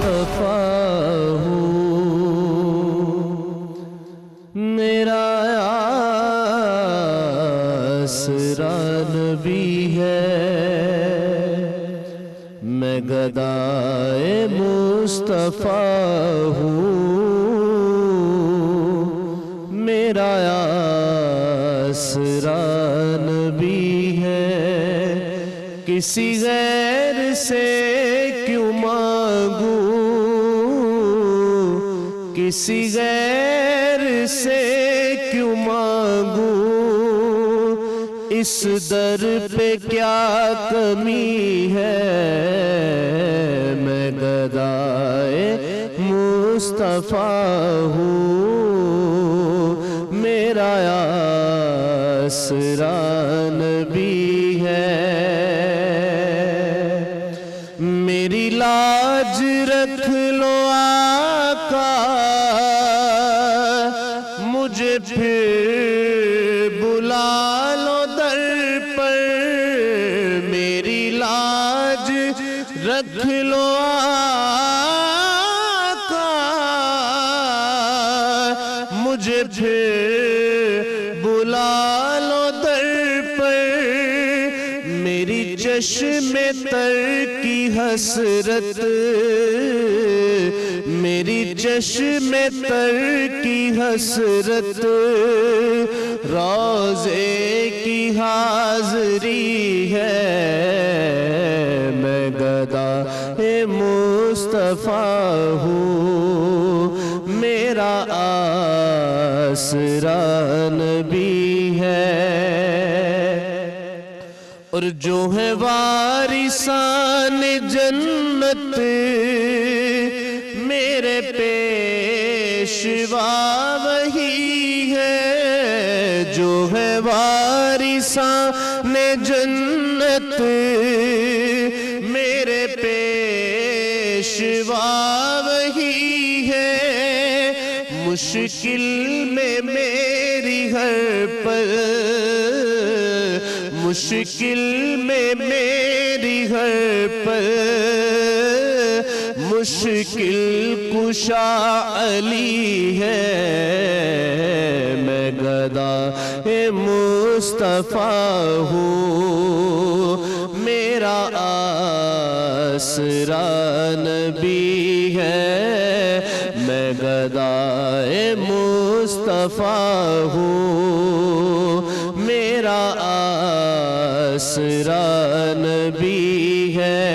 مصطفیٰ ہوں، میرا آسرا نبی ہے، میں گدائے مصطفیٰ ہوں، میرا آسرا نبی ہے، کسی غیر سے کیوں مانگوں، کسی غیر سے کیوں مانگوں، اس در پہ کیا کمی ہے، میں گدائے مصطفیٰ ہوں، میرا آسرا نبی ہے، میری لاج رکھ لو آقا، مجھے پھر بلا لو در پر، میری لاج رکھ لو آقا، مجھے پھر بلا لو در پر، میری چشم تر کی حسرت، میری چشم تر کی حسرت، روضے کی حاضری ہے، میں گدائے مصطفیٰ ہوں، میرا آسرا نبی ہے، اور جو ہے وارثان جنت میرے پیشوا وہی ہے، جو ہے وارثان جنت میرے پیشوا وہی ہے، مشکل میں میری ہر پل، مشکل میں میری ہر پل، مشکل کشا علی ہے، میں گدائے مصطفیٰ ہوں، میرا آسرا نبی ہے، میں گدائے مصطفیٰ ہوں، میرا آسرا نبی ہے،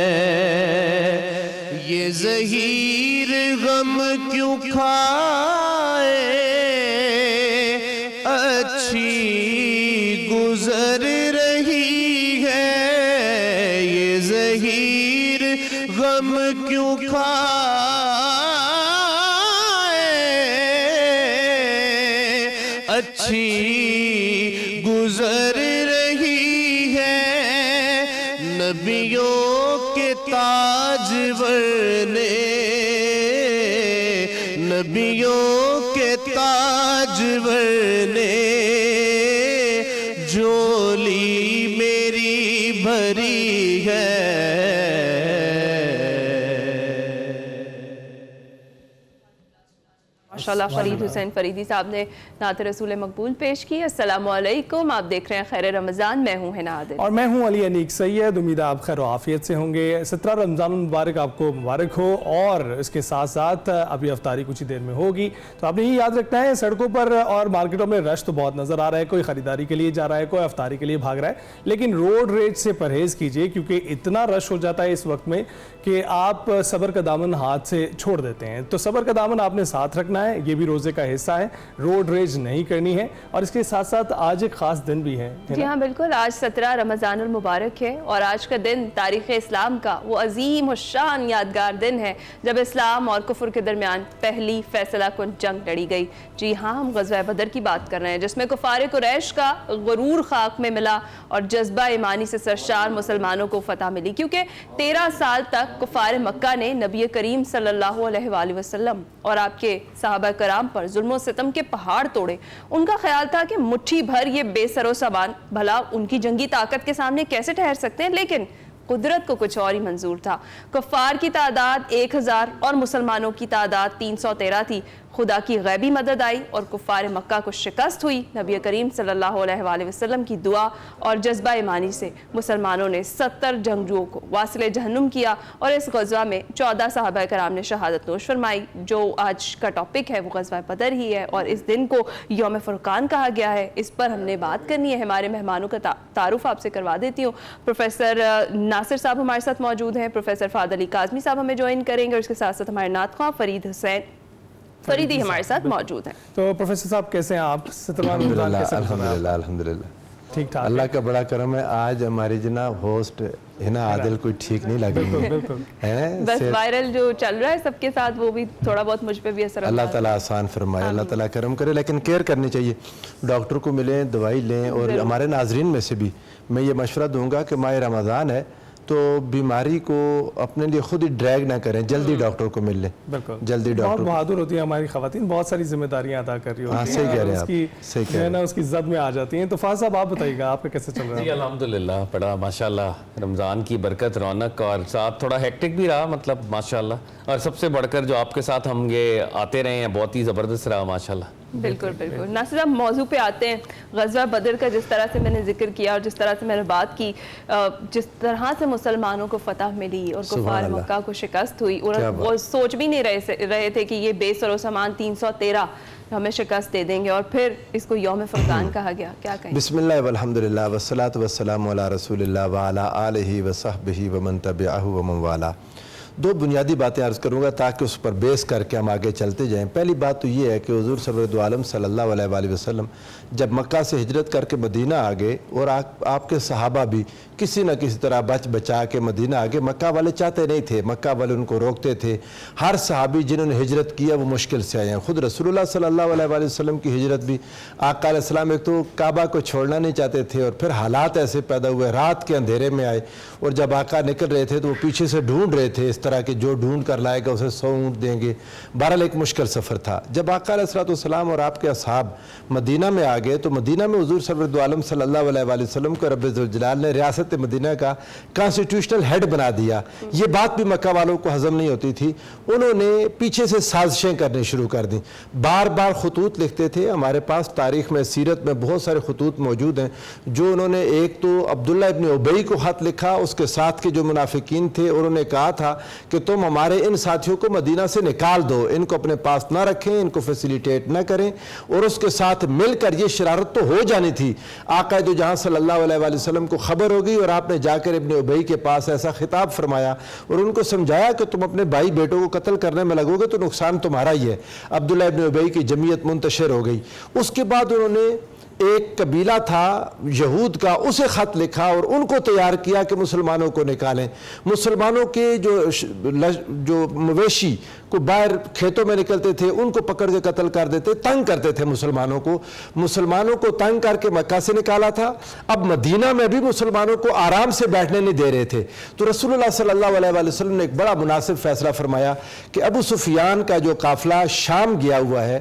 یہ زہیر غم کیوں کھائے، اچھی گزر رہی ہے، یہ زہیر غم کیوں کھائے، اچھی گزر رہی ہے، نبیوں کے تاجور نے، نبیوں کے تاجور نے جھولی میری بھری ہے، ماشاءاللہ فرید حسین فریدی صاحب نے نعت رسول مقبول پیش کی۔ السلام علیکم، آپ دیکھ رہے ہیں خیر رمضان، میں ہوں حنا عادل اور میں ہوں علی انیک سید۔ امید آپ خیر و عافیت سے ہوں گے۔ 17 رمضان المبارک آپ کو مبارک ہو، اور اس کے ساتھ ساتھ ابھی افطاری کچھ ہی دیر میں ہوگی، تو آپ نے یہ یاد رکھنا ہے سڑکوں پر اور مارکیٹوں میں رش تو بہت نظر آ رہا ہے، کوئی خریداری کے لیے جا رہا ہے، کوئی افطاری کے لیے بھاگ رہا ہے، لیکن روڈ ریج سے پرہیز کیجئے، کیونکہ اتنا رش ہو جاتا ہے اس وقت میں کہ آپ صبر کا دامن ہاتھ سے چھوڑ دیتے ہیں۔ تو صبر کا دامن آپ نے ساتھ رکھنا ہے، یہ بھی روزے کا حصہ ہے، روڈ ریج نہیں کرنی ہے، اور اس کے ساتھ ساتھ آج ایک خاص دن بھی ہے۔ جی ہاں بالکل، آج 17 رمضان المبارک ہے، اور آج کا دن تاریخ اسلام کا وہ عظیم الشان یادگار دن ہے جب اسلام اور کفر کے درمیان پہلی فیصلہ کن جنگ لڑی گئی۔ جی ہاں، ہم غزوہ بدر کی بات کر رہے ہیں، جس میں کفار قریش کا غرور خاک میں ملا اور جذبہ ایمانی سے سرشار مسلمانوں کو فتح ملی، کیونکہ 13 سال تک کفار مکہ نے نبی کریم صلی اللہ علیہ وآلہ وسلم اور آپ کے صحابہ کرام پر ظلم و ستم کے پہاڑ توڑے۔ ان کا خیال تھا کہ مٹھی بھر یہ بے سر و سامان بھلا ان کی جنگی طاقت کے سامنے کیسے ٹھہر سکتے ہیں، لیکن قدرت کو کچھ اور ہی منظور تھا۔ کفار کی تعداد 1000 اور مسلمانوں کی تعداد 313 تھی۔ خدا کی غیبی مدد آئی اور کفار مکہ کو شکست ہوئی۔ نبی کریم صلی اللہ علیہ وآلہ وسلم کی دعا اور جذبہ ایمانی سے مسلمانوں نے 70 جنگجوؤں کو واصل جہنم کیا اور اس غزوہ میں 14 صحابہ کرام نے شہادت نوش فرمائی۔ جو آج کا ٹاپک ہے وہ غزوہ بدر ہی ہے اور اس دن کو یوم فرقان کہا گیا ہے۔ اس پر ہم نے بات کرنی ہے۔ ہمارے مہمانوں کا تعارف آپ سے کروا دیتی ہوں۔ پروفیسر ناصر صاحب ہمارے ساتھ موجود ہیں، پروفیسر فہد علی کاظمی صاحب ہمیں جوائن کریں گے اور اس کے ساتھ ساتھ ہمارے نعت خواں فرید حسین فریدی ہمارے ساتھ موجود ہیں۔ تو پروفیسر صاحب کیسے ہیں آپ؟ الحمدللہ ٹھیک ٹھاک؟ اللہ کا بڑا کرم ہے۔ آج ہماری جناب ہوسٹ ہے نا عادل کوئی ٹھیک نہیں لگ رہی ہے، بس وائرل جو چل رہا ہے سب کے ساتھ وہ بھی تھوڑا بہت مجھ پہ بھی اثر ہوتا ہے۔ اللہ تعالیٰ آسان فرمائے، اللہ تعالیٰ کرم کرے، لیکن کیئر کرنی چاہیے۔ ڈاکٹر کو ملیں، دوائی لیں، اور ہمارے ناظرین میں سے بھی میں یہ مشورہ دوں گا کہ ماہ رمضان ہے تو بیماری کو اپنے لیے خود ہی ڈریگ نہ کریں، جلدی ڈاکٹر کو مل لیں، بالکل جلدی بہت ڈاکٹر۔ بہادر ہوتی ہیں ہماری خواتین، بہت ساری ذمہ داریاں ادا کر رہی ہوتی ہیں، صحیح کہہ رہے ہیں اس آپ، کی صحیح کہہ رہے ہیں۔ اس کی زد میں آ جاتی ہیں۔ تو فاضل صاحب آپ بتائیے گا آپ کا کیسے چل رہا ہے؟ جی الحمدللہ بڑا ماشاءاللہ رمضان کی برکت، رونق، اور ساتھ تھوڑا ہیکٹک بھی رہا، مطلب ماشاءاللہ، اور سب سے بڑھ کر جو آپ کے ساتھ ہم یہ آتے رہے ہیں بہت ہی زبردست رہا ماشاءاللہ۔ بالکل بالکل۔ ناصر صاحب موضوع پہ آتے ہیں۔ غزوہ بدر کا جس طرح سے میں نے ذکر کیا اور جس طرح سے میں نے بات کی، جس طرح سے مسلمانوں کو فتح ملی اور کفار مکہ کو شکست ہوئی، اور وہ سوچ بھی نہیں رہے تھے کہ یہ بے سر و سامان 313 ہمیں شکست دے دیں گے، اور پھر اس کو یوم فرقان کہا گیا۔ کیا کہیں؟ بسم اللہ والحمدللہ والصلاة والسلام علی رسول اللہ وعلی آلہ وصحبہ ومن تبعہ ومن والا۔ دو بنیادی باتیں عرض کروں گا تاکہ اس پر بیس کر کے ہم آگے چلتے جائیں۔ پہلی بات تو یہ ہے کہ حضور سرور دو عالم صلی اللہ علیہ وآلہ وسلم جب مکہ سے ہجرت کر کے مدینہ آگے، اور آپ کے صحابہ بھی کسی نہ کسی طرح بچا کے مدینہ آگے، مکہ والے چاہتے نہیں تھے، مکہ والے ان کو روکتے تھے۔ ہر صحابی جنہوں نے ہجرت کیا وہ مشکل سے آئے ہیں۔ خود رسول اللہ صلی اللہ علیہ وآلہ وسلم کی ہجرت بھی، آقا علیہ السلام ایک تو کعبہ کو چھوڑنا نہیں چاہتے تھے، اور پھر حالات ایسے پیدا ہوئے، رات کے اندھیرے میں آئے، اور جب آقا نکل رہے تھے تو وہ پیچھے سے ڈھونڈ رہے تھے اس طرح کہ جو ڈھونڈ کر لائے گا اسے 100 اونٹ دیں گے۔ بہرحال ایک مشکل سفر تھا۔ جب آقا علیہ السلام اور آپ کے اصحاب مدینہ میں آ گئے تو مدینہ میں حضور سرور دو عالم صلی اللہ علیہ وآلہ وسلم کو رب ذوالجلال نے ریاست مدینہ کا کانسٹیٹیوشنل ہیڈ بنا دیا۔ یہ بات بھی مکہ والوں کو ہضم نہیں ہوتی تھی۔ انہوں نے پیچھے سے سازشیں کرنی شروع کر دیں، بار بار خطوط لکھتے تھے۔ ہمارے پاس تاریخ میں، سیرت میں بہت سارے خطوط موجود ہیں جو انہوں نے، ایک تو عبداللہ ابن ابی کو خط لکھا، اس کے ساتھ کے جو منافقین تھے انہوں نے کہا تھا کہ تم ہمارے ان ساتھیوں کو مدینہ سے نکال دو، ان کو اپنے پاس نہ رکھیں، ان کو فیسیلیٹیٹ نہ کریں، اور اس کے ساتھ مل کر یہ شرارت تو ہو جانی تھی۔ آقا دو جہاں صلی اللہ علیہ وآلہ وسلم کو خبر ہوگی، اور آپ نے جا کر ابن ابی کے پاس ایسا خطاب فرمایا اور ان کو سمجھایا کہ تم اپنے بھائی بیٹوں کو قتل کرنے میں لگو گے تو نقصان تمہارا ہی ہے۔ عبداللہ ابن ابی کی جمعیت منتشر ہو گئی۔ اس کے بعد انہوں نے ایک قبیلہ تھا یہود کا، اسے خط لکھا اور ان کو تیار کیا کہ مسلمانوں کو نکالیں۔ مسلمانوں کے جو مویشی کو باہر کھیتوں میں نکلتے تھے ان کو پکڑ کے قتل کر دیتے، تنگ کرتے تھے مسلمانوں کو۔ مسلمانوں کو تنگ کر کے مکہ سے نکالا تھا۔ اب مدینہ میں بھی مسلمانوں کو آرام سے بیٹھنے نہیں دے رہے تھے، تو رسول اللہ صلی اللہ علیہ وآلہ وسلم نے ایک بڑا مناسب فیصلہ فرمایا کہ ابو سفیان کا جو قافلہ شام گیا ہوا ہے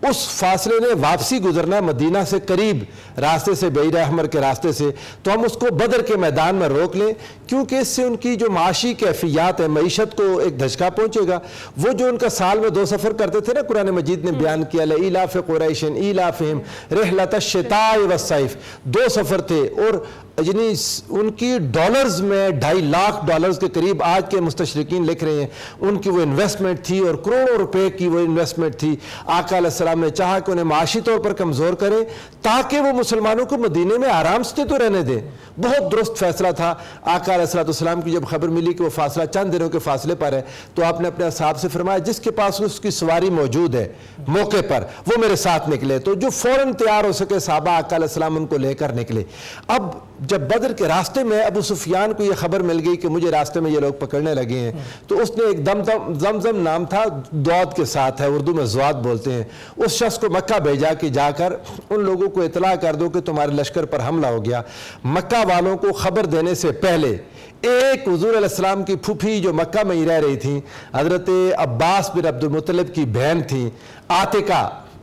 اس فاصلے نے واپسی گزرنا ہے مدینہ سے قریب راستے سے، بئیر احمر کے راستے سے، تو ہم اس کو بدر کے میدان میں روک لیں، کیونکہ اس سے ان کی جو معاشی کیفیات ہیں، معیشت کو ایک دھچکا پہنچے گا۔ وہ جو ان کا سال میں 2 سفر کرتے تھے نا، قرآن مجید نے بیان کیا لإیلاف قریش ایلافہم رحلۃ الشتاء والصیف، 2 سفر تھے، اور یعنی ان کی ڈالرز میں 2.5 لاکھ ڈالرز کے قریب آج کے مستشرقین لکھ رہے ہیں ان کی وہ انویسٹمنٹ تھی، اور کروڑوں روپے کی وہ انویسٹمنٹ تھی۔ آقا علیہ السلام نے چاہا کہ انہیں معاشی طور پر کمزور کریں تاکہ وہ مسلمانوں کو مدینے میں آرام سے تو رہنے دیں۔ بہت درست فیصلہ تھا۔ آقا علیہ السلام کی جب خبر ملی کہ وہ فاصلہ چند دنوں کے فاصلے پر ہے تو آپ نے اپنے اصحاب سے فرمایا جس کے پاس اس کی سواری موجود ہے موقع پر وہ میرے ساتھ نکلے، تو جو فوراً تیار ہو سکے صحابہ آقا علیہ السلام ان کو لے کر نکلے۔ اب جب بدر کے راستے میں ابو سفیان کو یہ خبر مل گئی کہ مجھے راستے میں یہ لوگ پکڑنے لگے ہیں، تو اس نے ایک زمزم نام تھا، دعوت کے ساتھ ہے، اردو میں زواد بولتے ہیں، اس شخص کو مکہ بھیجا کہ جا کر ان لوگوں کو اطلاع کر دو کہ تمہارے لشکر پر حملہ ہو گیا۔ مکہ والوں کو خبر دینے سے پہلے ایک حضور علیہ السلام کی پھوپھی جو مکہ میں ہی رہ رہی تھیں، حضرت عباس بن عبد المطلب کی بہن تھیں، عاتقہ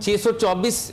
624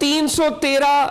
313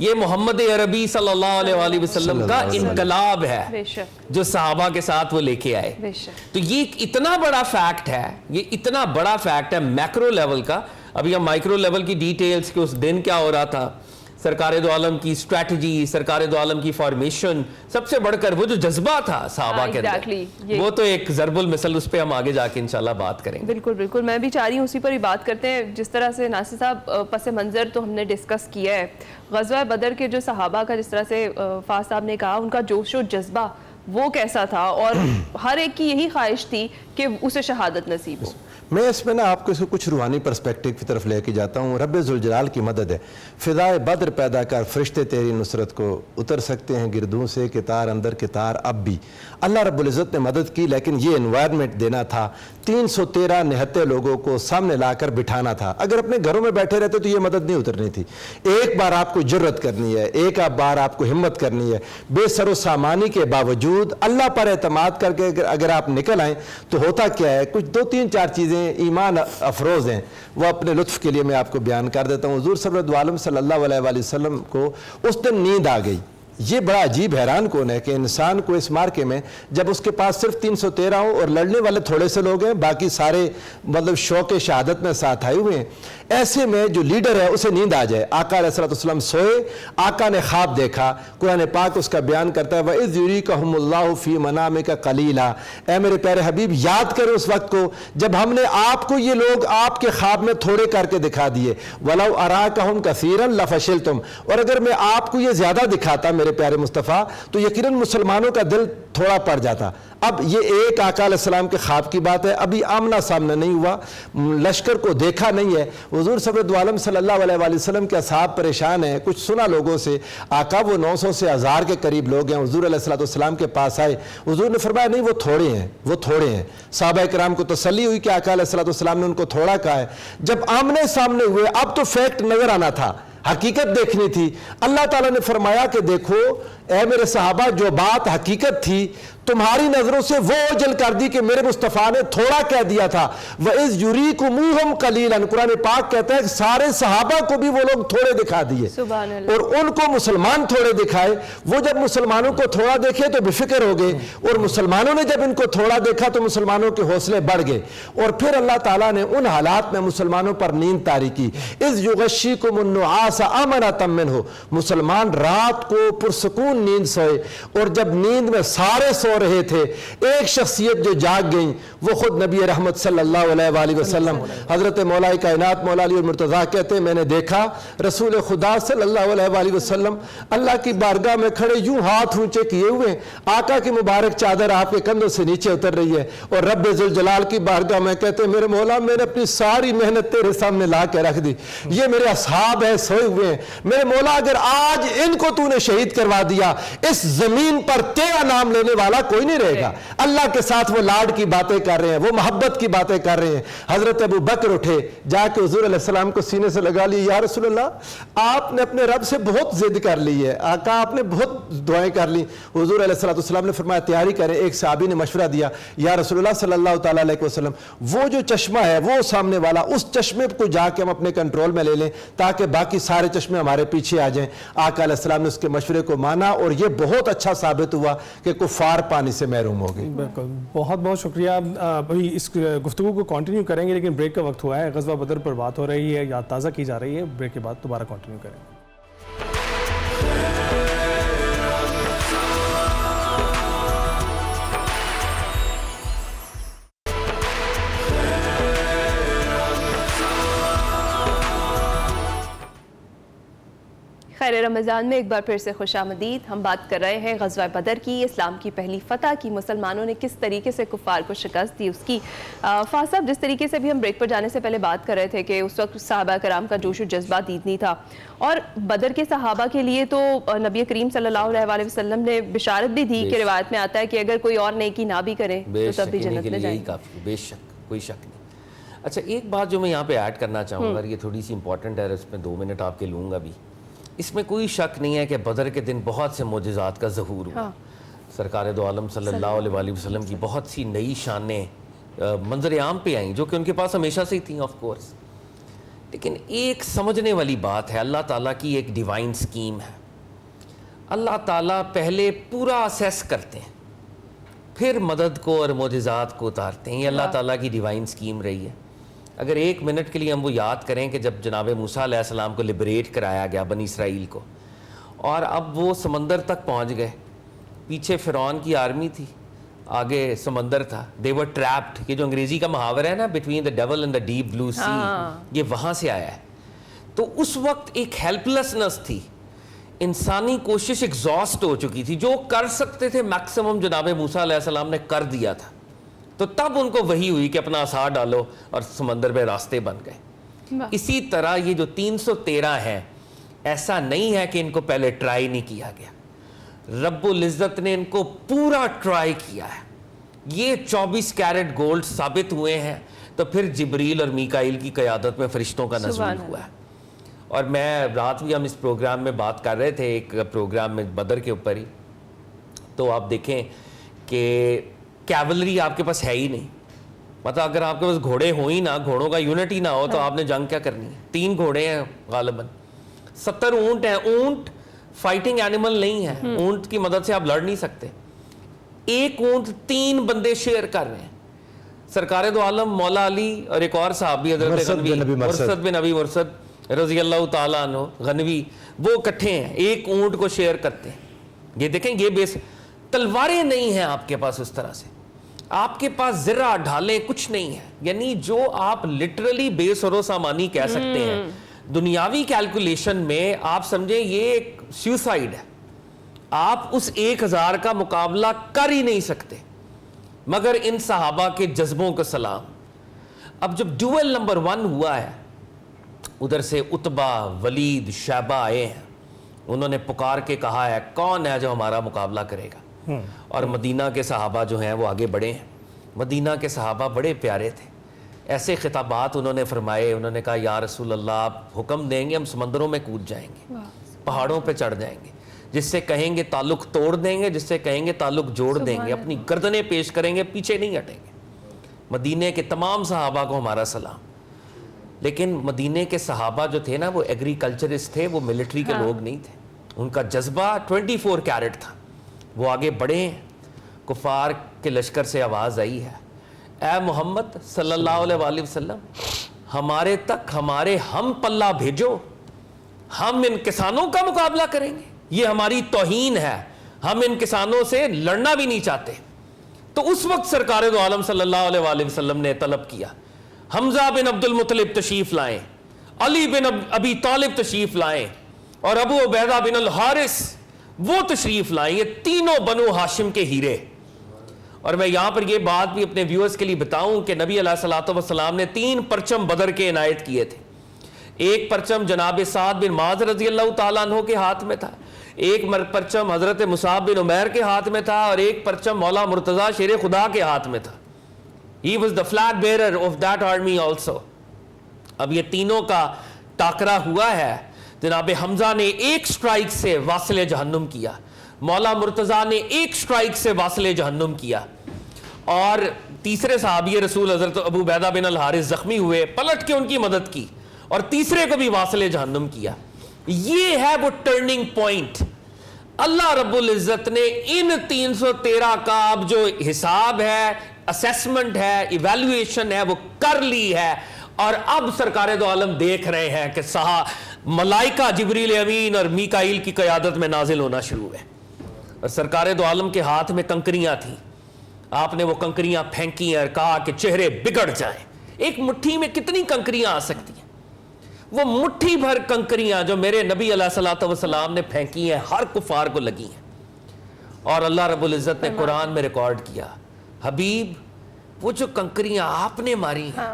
یہ محمد عربی صلی اللہ علیہ وسلم کا انقلاب ہے بے شک جو صحابہ کے ساتھ وہ لے کے آئے. بے شک تو یہ اتنا بڑا فیکٹ ہے, یہ اتنا بڑا فیکٹ ہے میکرو لیول کا. ابھی ہم مائکرو لیول کی ڈیٹیلز کہ اس دن کیا ہو رہا تھا, سرکار دو عالم کی اسٹریٹجی, سرکار دو عالم کی فارمیشن, سب سے بڑھ کر وہ جو جذبہ تھا صحابہ کے اندر, وہ تو ایک ضرب المثل, اس پہ ہم آگے جا کے انشاءاللہ بات کریں گے. بالکل بالکل, میں بھی چاہ رہی ہوں اسی پر ہی بات کرتے ہیں. جس طرح سے ناصر صاحب پس منظر تو ہم نے ڈسکس کیا ہے, غزوہ بدر کے جو صحابہ کا جس طرح سے فاض صاحب نے کہا, ان کا جوش و جذبہ وہ کیسا تھا, اور ہر ایک کی یہی خواہش تھی کہ اسے شہادت نصیب ہو. میں اس میں نا آپ کو اس کو کچھ روحانی پرسپیکٹیو کی طرف لے کے جاتا ہوں. رب ذوالجلال کی مدد ہے. فضائے بدر پیدا کر فرشتے تیری نصرت کو اتر سکتے ہیں گردوں سے کتار اندر کتار اب بھی. اللہ رب العزت نے مدد کی, لیکن یہ انوائرمنٹ دینا تھا, 313 نہتے لوگوں کو سامنے لا کر بٹھانا تھا. اگر اپنے گھروں میں بیٹھے رہتے تو یہ مدد نہیں اترنی تھی. ایک بار آپ کو جرت کرنی ہے, ایک بار آپ کو ہمت کرنی ہے, بے سر و سامانی کے باوجود اللہ پر اعتماد کر کے اگر آپ نکل آئیں تو ہوتا کیا ہے, کچھ 2-3-4 چیزیں ایمان افروز ہیں, وہ اپنے لطف کے لیے میں آپ کو بیان کر دیتا ہوں. حضور سرور عالم صلی اللہ علیہ وآلہ وسلم کو اس دن نیند آ گئی. یہ بڑا عجیب حیران کون ہے کہ انسان کو اس مارکے میں جب اس کے پاس صرف 313 ہوں اور لڑنے والے تھوڑے سے لوگ ہیں, باقی سارے مطلب شوق شہادت میں ساتھ آئے ہوئے ہیں, ایسے میں جو لیڈر ہے اسے نیند آ جائے. آقا علیہ السلام سوئے, آقا نے خواب دیکھا. قرآن پاک اس کا بیان کرتا ہے, وَإِذْ يُرِيكَهُمُ اللَّهُ فِي مَنَامِكَ قَلِيلًا. اے میرے پیارے حبیب, یاد کرو اس وقت کو جب ہم نے آپ کو یہ لوگ آپ کے خواب میں تھوڑے کر کے دکھا دیے. وَلَوْ أَرَاكَهُمْ كَثِيرًا لَفَشِلْتُمْ. اور اگر میں آپ کو یہ زیادہ دکھاتا میرے پیارے مصطفیٰ تو یقیناً مسلمانوں کا دل تھوڑا پڑ جاتا. اب یہ ایک آقا علیہ السلام کے خواب کی بات ہے, ابھی آمنا سامنا نہیں ہوا, لشکر کو دیکھا نہیں ہے. حضور سرور عالم صلی اللہ علیہ وآلہ وسلم کے اصحاب پریشان ہیں, کچھ سنا لوگوں سے. آقا وہ 900 سے 1000 کے قریب لوگ ہیں. حضور علیہ السلام کے پاس آئے, حضور نے فرمایا نہیں وہ تھوڑے ہیں, وہ تھوڑے ہیں. صحابہ کرام کو تسلی ہوئی کہ آقا علیہ السلام نے ان کو تھوڑا کہا ہے. جب آمنے سامنے ہوئے اب تو فیکٹ نظر آنا تھا, حقیقت دیکھنی تھی. اللہ تعالیٰ نے فرمایا کہ دیکھو اے میرے صحابہ, جو بات حقیقت تھی تمہاری نظروں سے وہ اوجل کر دی کہ میرے مصطفیٰ نے تھوڑا کہہ دیا تھا. وَإِذْ يُرِيكُمُوهُمْ قَلِيلًا. قرآن پاک کہتا ہے کہ سارے صحابہ کو بھی وہ لوگ تھوڑے دکھا دیے, اور ان کو مسلمان تھوڑے دکھائے. وہ جب مسلمانوں کو تھوڑا دیکھے تو بے فکر ہو گئے, اور مسلمانوں نے جب ان کو تھوڑا دیکھا تو مسلمانوں کے حوصلے بڑھ گئے. اور پھر اللہ تعالیٰ نے ان حالات میں مسلمانوں پر نیند طاری کی. اِذْ يُغَشِّيكُمُ النُّعَاسَ أَمَنَةً مِّنْهُ. مسلمان رات کو پرسکون نیند سوئے, اور جب نیند میں سارے سو رہے تھے ایک شخصیت جو جاگ گئیں وہ خود نبی رحمت صلی اللہ علیہ وآلہ وسلم. حضرت مولا کائنات مولا علی المرتضیٰ کہتے ہیں میں نے دیکھا رسول خدا صلی اللہ علیہ وآلہ وسلم اللہ کی بارگاہ میں کھڑے یوں ہاتھ اونچے کیے ہوئے, آقا کی مبارک چادر آپ کے کندھوں سے نیچے اتر رہی ہے, اور رب ذوالجلال کی بارگاہ میں کہتے ہیں میرے مولا میں نے اپنی ساری محنت تیرے سامنے لا کے رکھ دی, یہ میرے اصحاب ہیں سوئے ہوئے ہیں. میرے مولا اگر آج ان کو تو نے شہید کروا دیا اس زمین پر تیرا نام لینے والا کوئی نہیں رہے گا. اللہ کے ساتھ وہ لاڈ کی باتیں کر رہے ہیں, وہ محبت کی باتیں کر رہے ہیں. حضرت ابو بکر اٹھے, جا کے حضور علیہ السلام کو سینے سے لگا لی, یا رسول اللہ آپ نے اپنے رب سے بہت ضد کر لی ہے, آقا آپ نے بہت دعائیں کر لی. حضور علیہ السلام نے فرمایا تیاری کریں. ایک صحابی نے مشورہ دیا, یا رسول اللہ صلی اللہ تعالیٰ علیہ وسلم وہ جو چشمہ ہے وہ سامنے والا, اس چشمے کو جا کے ہم اپنے کنٹرول میں لے لیں تاکہ باقی سارے چشمے ہمارے پیچھے آ جائیں. آقا علیہ السلام نے اس کے مشورے کو مانا, اور یہ بہت اچھا ثابت ہوا کہ کفار پانی سے محروم ہو گئے. بالکل, بہت بہت شکریہ. ابھی اس گفتگو کو کنٹینیو کریں گے, لیکن بریک کا وقت ہوا ہے. غزوہ بدر پر بات ہو رہی ہے, یاد تازہ کی جا رہی ہے. بریک کے بعد دوبارہ کنٹینیو کریں گے. خیر رمضان میں ایک بار پھر سے خوش آمدید. ہم بات کر رہے ہیں غزوہ بدر کی, اسلام کی پہلی فتح کی, مسلمانوں نے کس طریقے سے کفار کو شکست دی اس کی. فاض صاحب, جس طریقے سے بھی ہم بریک پر جانے سے پہلے بات کر رہے تھے کہ اس وقت صحابہ کرام کا جوش و جذبہ دیدنی تھا, اور بدر کے صحابہ کے لیے تو نبی کریم صلی اللہ علیہ وآلہ وسلم نے بشارت بھی دی کہ روایت میں آتا ہے کہ اگر کوئی اور نیکی نہ بھی کرے تو تب بھی جنت میں جائیں گے. بے شک, کوئی شک نہیں. اچھا, ایک بات جو میں یہاں پہ ایڈ کرنا چاہوں گا, یہ تھوڑی سی امپورٹنٹ ہے, اس میں 2 منٹ آپ کے لوں گا بھی. اس میں کوئی شک نہیں ہے کہ بدر کے دن بہت سے معجزات کا ظہور ہوا. سرکار دو عالم صلی اللہ علیہ وآلہ وسلم کی بہت سی نئی شانیں منظر عام پہ آئیں جو کہ ان کے پاس ہمیشہ سے ہی تھیں. آف کورس لیکن ایک سمجھنے والی بات ہے، اللہ تعالیٰ کی ایک ڈیوائن سکیم ہے. اللہ تعالیٰ پہلے پورا اسیس کرتے ہیں، پھر مدد کو اور معجزات کو اتارتے ہیں. یہ اللہ تعالیٰ کی ڈیوائن سکیم رہی ہے. اگر ایک منٹ کے لیے ہم وہ یاد کریں کہ جب جناب موسیٰ علیہ السلام کو لبریٹ کرایا گیا بنی اسرائیل کو، اور اب وہ سمندر تک پہنچ گئے، پیچھے فرعون کی آرمی تھی، آگے سمندر تھا. they were trapped. یہ جو انگریزی کا محاورہ ہے نا between the devil and the deep blue sea، یہ وہاں سے آیا ہے. تو اس وقت ایک ہیلپلیسنس تھی، انسانی کوشش ایگزاسٹ ہو چکی تھی، جو کر سکتے تھے میکسیمم جناب موسیٰ علیہ السلام نے کر دیا تھا. تو تب ان کو وحی ہوئی کہ اپنا عصا ڈالو، اور سمندر میں راستے بن گئے. اسی طرح یہ جو 313 ہیں، ایسا نہیں ہے کہ ان کو پہلے ٹرائی نہیں کیا گیا، رب العزت نے ان کو پورا ٹرائی کیا ہے. یہ 24 کیرٹ گولڈ ثابت ہوئے ہیں، تو پھر جبریل اور میکائیل کی قیادت میں فرشتوں کا نزول ہوا ہے. اور میں رات بھی ہم اس پروگرام میں بات کر رہے تھے، ایک پروگرام میں بدر کے اوپر ہی، تو آپ دیکھیں کہ کیولری آپ کے پاس ہے ہی نہیں. مطلب اگر آپ کے پاس گھوڑے ہوں ہی نہ، گھوڑوں کا یونٹ ہی نہ ہو، تو آپ نے جنگ کیا کرنی ہے؟ 3 گھوڑے ہیں غالباً، 70 اونٹ ہیں. اونٹ فائٹنگ اینیمل نہیں ہے، اونٹ کی مدد سے آپ لڑ نہیں سکتے. ایک اونٹ 3 بندے شیئر کر رہے ہیں. سرکار دو عالم مولا علی اور ایک اور صحابی حضرت غنوی، مرثد بن ابی مرثد رضی اللہ تعالیٰ عنہ غنوی، وہ اکٹھے ہیں، ایک اونٹ کو شیئر کرتے ہیں. یہ دیکھیں، یہ بیس تلواریں نہیں ہیں آپ کے پاس اس طرح سے، آپ کے پاس زرہ ڈھالیں کچھ نہیں ہے. یعنی جو آپ لٹرلی بے سر و سامانی کہہ سکتے ہیں، دنیاوی کیلکولیشن میں آپ سمجھیں یہ ایک سیوسائیڈ ہے. آپ اس 1000 کا مقابلہ کر ہی نہیں سکتے. مگر ان صحابہ کے جذبوں کو سلام. اب جب ڈویل نمبر 1 ہوا ہے، ادھر سے عتبہ، ولید، شیبہ آئے ہیں، انہوں نے پکار کے کہا ہے کون ہے جو ہمارا مقابلہ کرے گا. اور مدینہ کے صحابہ جو ہیں وہ آگے بڑھے ہیں. مدینہ کے صحابہ بڑے پیارے تھے، ایسے خطابات انہوں نے فرمائے. انہوں نے کہا یا رسول اللہ، آپ حکم دیں گے ہم سمندروں میں کود جائیں گے، پہاڑوں پہ چڑھ جائیں گے، جس سے کہیں گے تعلق توڑ دیں گے، جس سے کہیں گے تعلق جوڑ دیں گے، اپنی گردنیں پیش کریں گے، پیچھے نہیں ہٹیں گے. مدینے کے تمام صحابہ کو ہمارا سلام. لیکن مدینے کے صحابہ جو تھے نا، وہ ایگریکلچرسٹ تھے، وہ ملٹری کے لوگ نہیں تھے. ان کا جذبہ 24 کیرٹ تھا. وہ آگے بڑھے ہیں. کفار کے لشکر سے آواز آئی ہے، اے محمد صلی اللہ علیہ وآلہ وسلم، ہمارے تک ہمارے ہم پلہ بھیجو، ہم ان کسانوں کا مقابلہ کریں گے. یہ ہماری توہین ہے، ہم ان کسانوں سے لڑنا بھی نہیں چاہتے. تو اس وقت سرکار دو عالم صلی اللہ علیہ وآلہ وسلم نے طلب کیا، حمزہ بن عبد المطلب تشریف لائیں، علی بن ابی طالب تشریف لائیں، اور ابو عبیدہ بن الحارث وہ تشریف لائیں. یہ تینوں بنو ہاشم کے ہیرے. اور میں یہاں پر یہ بات بھی اپنے ویورز کے لیے بتاؤں کہ نبی علیہ الصلوۃ والسلام نے 3 پرچم بدر کے عنایت کیے تھے. ایک پرچم جناب سعد بن معاذ رضی اللہ تعالیٰ عنہ کے ہاتھ میں تھا، ایک پرچم حضرت مصعب بن عمیر کے ہاتھ میں تھا، اور ایک پرچم مولا مرتضیٰ شیر خدا کے ہاتھ میں تھا. He was the flag bearer of that army also. اب یہ تینوں کا ٹاکرا ہوا ہے. جناب حمزہ نے ایک سٹرائک سے واصل جہنم کیا، مولا مرتضیٰ نے ایک سٹرائک سے واصل جہنم کیا، اور تیسرے صحابی رسول حضرت ابو عبیدہ بن الحارث زخمی ہوئے، پلٹ کے ان کی مدد کی، اور تیسرے کو بھی واصل جہنم کیا. یہ ہے وہ ٹرننگ پوائنٹ. اللہ رب العزت نے ان 313 کا اب جو حساب ہے، اسیسمنٹ ہے، ایویلویشن ہے، وہ کر لی ہے. اور اب سرکار دو عالم دیکھ رہے ہیں کہ ملائکہ جبریل امین اور میکائیل کی قیادت میں نازل ہونا شروع ہے. اور سرکار دو عالم کے ہاتھ میں کنکریاں تھیں. آپ نے وہ کنکریاں پھینکی اور کہا کہ چہرے بگڑ جائیں. ایک مٹھی میں کتنی کنکریاں آ سکتی ہیں؟ وہ مٹھی بھر کنکریاں جو میرے نبی علیہ الصلوۃ والسلام نے پھینکی ہیں، ہر کفار کو لگی ہیں. اور اللہ رب العزت نے قرآن میں ریکارڈ کیا، حبیب وہ جو کنکریاں آپ نے ماری ہیں،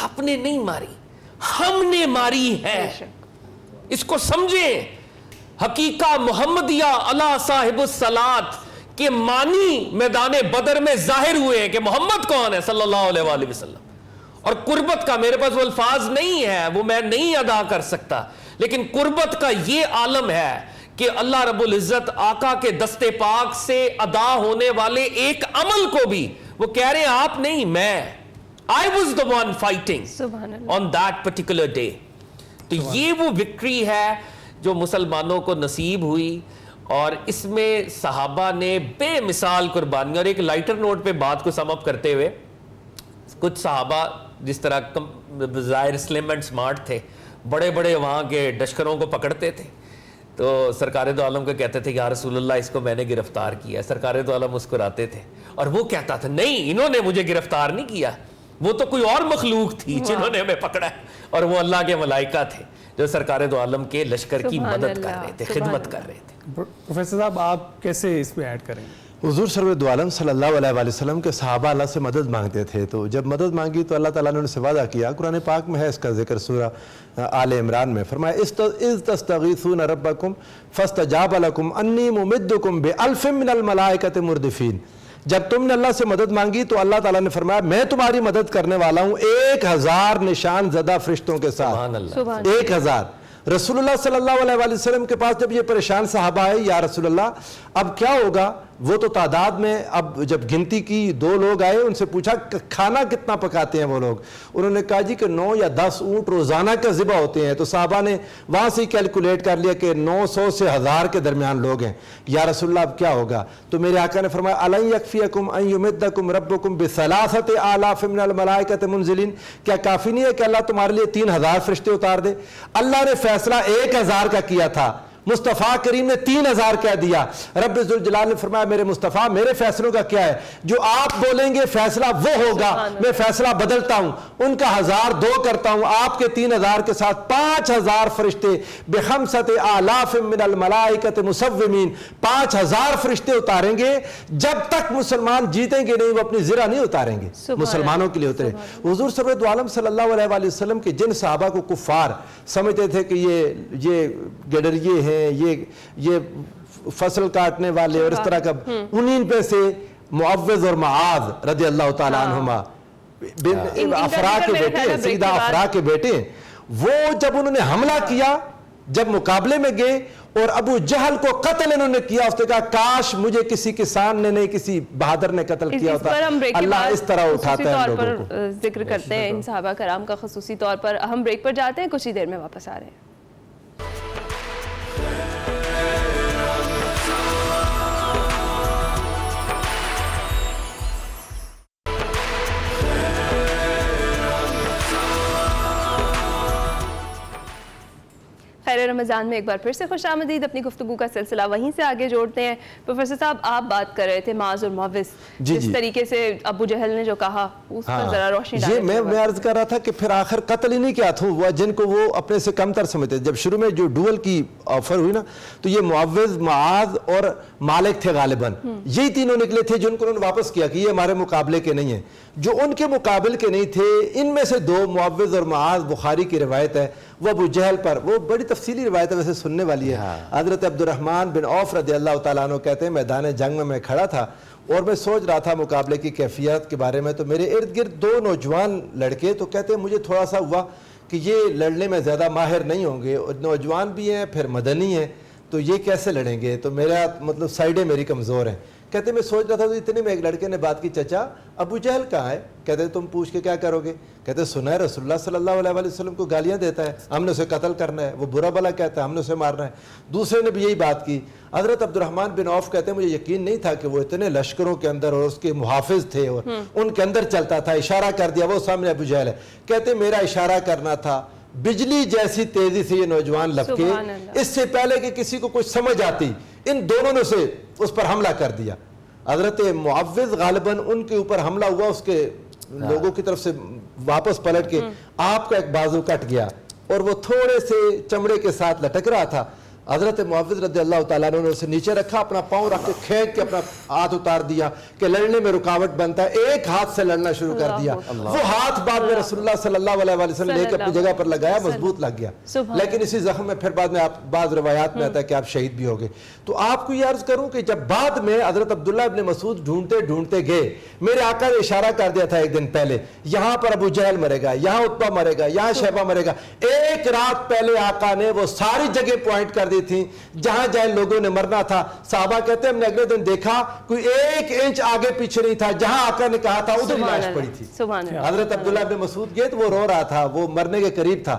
آپ نے نہیں ماری، ہم نے ماری ہے. اس کو سمجھیں. حقیقہ محمدیہ اللہ صاحب الصلاۃ کے معنی میدان بدر میں ظاہر ہوئے ہیں کہ محمد کون ہے صلی اللہ علیہ وآلہ وسلم. اور قربت کا میرے پاس وہ الفاظ نہیں ہے، وہ میں نہیں ادا کر سکتا، لیکن قربت کا یہ عالم ہے کہ اللہ رب العزت آقا کے دستے پاک سے ادا ہونے والے ایک عمل کو بھی وہ کہہ رہے ہیں آپ نہیں، میں I was the one fighting on that particular day. تو یہ وہ وکٹری ہے جو مسلمانوں کو نصیب ہوئی، اور اس میں صحابہ نے بے مثال قربانی. اور ایک لائٹر نوٹ پہ بات کو سم اپ کرتے ہوئے، کچھ صحابہ جس طرح ظاہر سلم اینڈ سمارٹ تھے، بڑے بڑے وہاں کے لشکروں کو پکڑتے تھے، تو سرکار دو عالم کو کہتے تھے یا رسول اللہ اس کو میں نے گرفتار کیا. سرکار دو عالم مسکراتے تھے، اور وہ کہتا تھا نہیں انہوں نے مجھے گرفتار نہیں کیا، وہ تو کوئی اور مخلوق تھی جنہوں نے ہمیں پکڑا ہے، اور وہ اللہ کے ملائکہ تھے جو سرکار دو عالم کے لشکر کی مدد کر رہے تھے، خدمت کر رہے تھے. پروفیسر صاحب آپ کیسے اس میں ایڈ کریں گے؟ حضور سرور دو عالم صلی اللہ علیہ وآلہ وسلم کے صحابہ اللہ سے مدد مانگتے تھے، تو جب مدد مانگی تو اللہ تعالیٰ نے ان سے وعدہ کیا. قرآن پاک میں ہے اس کا ذکر سورہ آل عمران میں، فرمایا اذ تستغیثون ربکم فاستجاب لکم انی ممدکم بألف من الملائکۃ مردفین. جب تم نے اللہ سے مدد مانگی تو اللہ تعالیٰ نے فرمایا میں تمہاری مدد کرنے والا ہوں 1000 نشان زدہ فرشتوں کے ساتھ. سبحان اللہ. 1000. رسول اللہ صلی اللہ علیہ وآلہ وسلم کے پاس جب یہ پریشان صحابہ آئے، یا رسول اللہ اب کیا ہوگا؟ وہ تو تعداد میں اب جب گنتی کی 2 لوگ آئے، ان سے پوچھا کھانا کتنا پکاتے ہیں وہ لوگ؟ انہوں نے کہا جی کہ 9 یا 10 اونٹ روزانہ کا ذبح ہوتے ہیں. تو صحابہ نے وہاں سے کیلکولیٹ کر لیا کہ 900 سے 1000 کے درمیان لوگ ہیں. یا رسول اللہ اب کیا ہوگا؟ تو میرے آقا نے فرمایا الن یکفیکم ان یمدکم ربکم بثلاثۃ آلاف من الملائکۃ منزلین. کیا کافی نہیں ہے کہ اللہ تمہارے لیے 3000 فرشتے اتار دے؟ اللہ نے فیصلہ 1000 کا کیا تھا، مصطفیٰ کریم نے 3000 کہہ دیا. رب ذوالجلال نے فرمایا میرے مصطفیٰ میرے فیصلوں کا کیا ہے؟ جو آپ بولیں گے فیصلہ وہ ہوگا، میں فیصلہ بدلتا ہوں، ان کا 1002 کرتا ہوں، آپ کے 3000 کے ساتھ 5000 فرشتے بخمسۃ آلاف من الملائکۃ مسومین، 5000 فرشتے اتاریں گے. جب تک مسلمان جیتیں گے نہیں وہ اپنی زرہ نہیں اتاریں گے، مسلمانوں کے لیے اترے. حضور صلی اللہ علیہ صلی اللہ علیہ وآلہ وسلم کے جن صحابہ کو کفار سمجھتے تھے کہ یہ گڈریے ہیں، یہ فصل کاٹنے والے اور اس طرح کا، انہیں پہ سے معوذ اور معاذ رضی اللہ تعالیٰ عنہما افرا کے بیٹے، سیدہ افرا کے بیٹے، وہ جب انہوں نے حملہ کیا، جب مقابلے میں گئے اور ابو جہل کو قتل انہوں نے کیا، اس نے کہا کاش مجھے کسی کسان نے نہیں کسی بہادر نے قتل کیا ہوتا. اللہ اس طرح اٹھاتا ہے لوگوں کو. ذکر کرتے ہیں ان صحابہ کرام کا خصوصی طور پر. ہم بریک پر جاتے ہیں، کچھ ہی دیر میں واپس آ رہے ہیں. خیر رمضان میں ایک بار پھر سے خوش آمدید. اپنی گفتگو کا سلسلہ وہیں سے آگے جوڑتے ہیں. پروفیسر صاحب آپ بات کر رہے تھے معاذ اور معوذ، جس طریقے سے ابو جہل نے جو کہا اس پر ذرا روشنی ڈالیں. میں عرض کر رہا تھا کہ پھر آخر قتل ہی نہیں کیا تھا وہ جن کو وہ اپنے سے کم تر سمجھتے. جب شروع میں جو ڈوئل کی آفر ہوئی نا تو یہ معوذ، معاذ اور مالک تھے غالباً، یہی تینوں نکلے تھے جن کو انہوں نے واپس کیا کہ یہ ہمارے مقابلے کے نہیں ہیں. جو ان کے مقابل کے نہیں تھے ان میں سے 2 معوذ اور معاذ، بخاری کی روایت ہے، وہ ابو جہل پر، وہ بڑی تفصیلی روایت ہے ویسے سننے والی ہے. حضرت عبد الرحمن بن عوف رضی اللہ تعالیٰ عنہ کہتے ہیں میدان جنگ میں کھڑا تھا اور میں سوچ رہا تھا مقابلے کی کیفیت کے بارے میں، تو میرے ارد گرد 2 نوجوان لڑکے، تو کہتے ہیں مجھے تھوڑا سا ہوا کہ یہ لڑنے میں زیادہ ماہر نہیں ہوں گے، نوجوان بھی ہیں پھر مدنی ہیں، تو یہ کیسے لڑیں گے؟ تو میرا مطلب سائڈیں میری کمزور ہیں. کہتے میں سوچ رہا تھا تو اتنے میں ایک لڑکے نے بات کی چچا ابو جہل کہاں ہے؟ کہتے تم پوچھ کے کیا کرو گے؟ کہتے سنا ہے رسول اللہ صلی اللہ علیہ وسلم کو گالیاں دیتا ہے، ہم نے اسے قتل کرنا ہے، وہ برا بلا کہتا ہے، ہم نے اسے مارنا ہے. دوسرے نے بھی یہی بات کی. حضرت عبد الرحمن بن عوف کہتے ہیں مجھے یقین نہیں تھا کہ وہ اتنے لشکروں کے اندر اور اس کے محافظ تھے اور ان کے اندر چلتا تھا. اشارہ کر دیا وہ سامنے ابو جہل ہے. کہتے میرا اشارہ کرنا تھا، بجلی جیسی تیزی سے یہ نوجوان لپکے، اس سے پہلے کہ کسی کو کچھ سمجھ آتی ان دونوں نے سے اس پر حملہ کر دیا. حضرت معوذ غالباً ان کے اوپر حملہ ہوا، اس کے لوگوں کی طرف سے واپس پلٹ کے آپ کا ایک بازو کٹ گیا اور وہ تھوڑے سے چمڑے کے ساتھ لٹک رہا تھا. حضرت معوذ رضی اللہ تعالیٰ عنہ نے اسے نیچے رکھا، اپنا پاؤں رکھ کے کھینچ کے اپنا ہاتھ اتار دیا کہ لڑنے میں رکاوٹ بنتا ہے، ایک ہاتھ سے لڑنا شروع کر دیا. وہ ہاتھ بعد میں رسول اللہ صلی اللہ علیہ وسلم لے کے اپنی جگہ پر لگایا، مضبوط لگ گیا. لیکن اسی زخم میں پھر بعد میں بعض روایات میں آتا ہے کہ آپ شہید بھی ہو گئے. تو آپ کو یہ عرض کروں کہ جب بعد میں حضرت عبداللہ ابن مسعود ڈھونڈتے ڈھونڈتے گئے، میرے آقا نے اشارہ کر دیا تھا ایک دن پہلے یہاں پر ابو جہل مرے گا، یہاں عتبہ مرے گا، یہاں شیبہ مرے گا. ایک رات پہلے آقا نے وہ ساری جگہ پوائنٹ کر دی تھی جہاں لوگوں نے مرنا تھا. صحابہ کہتے ہیں ہم نے اگلے دن دیکھا کوئی 1 انچ آگے پیچھے نہیں تھا، جہاں آقا نے کہا تھا ادھر لاش پڑی تھی. حضرت عبداللہ بن مسعود گئے تو وہ رو رہا تھا، وہ مرنے کے قریب تھا.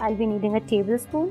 I'll be needing a tablespoon.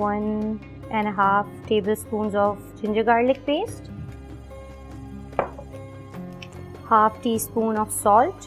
1.5 tablespoons of ginger garlic paste, half teaspoon of salt,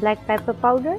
black pepper powder।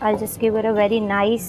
I'll just give it a very nice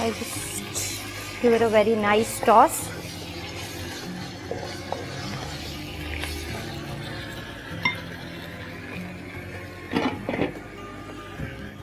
I just give it a very nice toss.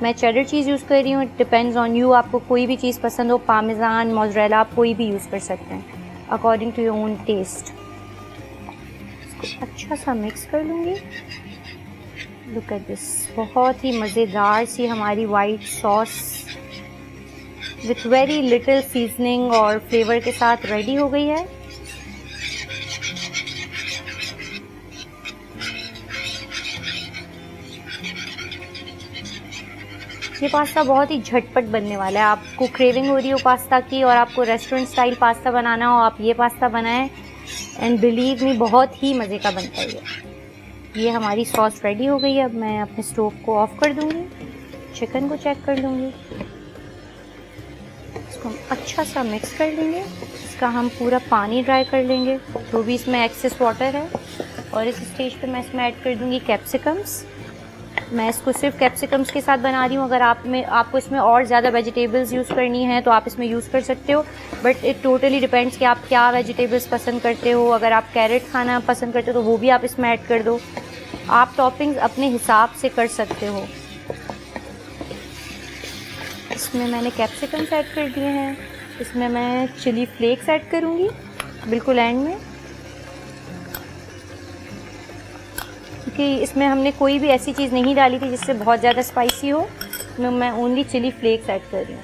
میں چیڈر چیز use کر رہی ہوں. It depends on you, آپ کو کوئی بھی چیز پسند ہو, پارمیزان, موزریلا, آپ کوئی بھی یوز کر سکتے ہیں according to your own taste. اس کو اچھا سا مکس کر لوں گی. لک ایٹ دس, بہت ہی مزیدار سی ہماری white sauce with very little seasoning اور فلیور کے ساتھ ریڈی ہو گئی ہے. یہ پاستا بہت ہی جھٹ پٹ بننے والا ہے. آپ کو کریونگ ہو رہی ہو پاستا کی اور آپ کو ریسٹورنٹ اسٹائل پاستا بنانا ہو, آپ یہ پاستا بنائیں اینڈ بلیو می بہت ہی مزے کا بنتا ہے یہ. ہماری ساس ریڈی ہو گئی ہے. اب میں اپنے اسٹوو کو آف کر دوں گی, چکن کو چیک کر لوں گی, اس کو ہم اچھا سا مکس کر لیں گے. اس کا ہم پورا پانی ڈرائی کر لیں گے جو بھی اس میں ایکسیس واٹر ہے. اور اس اسٹیج پہ میں اس میں ایڈ کر دوں گی کیپسیکمس. میں اس کو صرف کیپسیکمس کے ساتھ بنا رہی ہوں. اگر آپ کو اس میں اور زیادہ ویجیٹیبلز یوز کرنی ہیں تو آپ اس میں یوز کر سکتے ہو, بٹ اٹ ٹوٹلی ڈپینڈس کہ آپ کیا ویجیٹیبلس پسند کرتے ہو. اگر آپ کیرٹ کھانا پسند کرتے ہو تو وہ بھی آپ اس میں ایڈ کر دو. آپ ٹاپنگز اپنے حساب سے کر سکتے ہو. اس میں نے کیپسیکمس ایڈ کر دیے ہیں. اس میں چلی فلیکس ایڈ کروں گی بالکل اینڈ میں, کیونکہ اس میں ہم نے کوئی بھی ایسی چیز نہیں ڈالی تھی جس سے بہت زیادہ اسپائسی ہو. میں اونلی چلی فلیکس ایڈ کر رہی ہوں.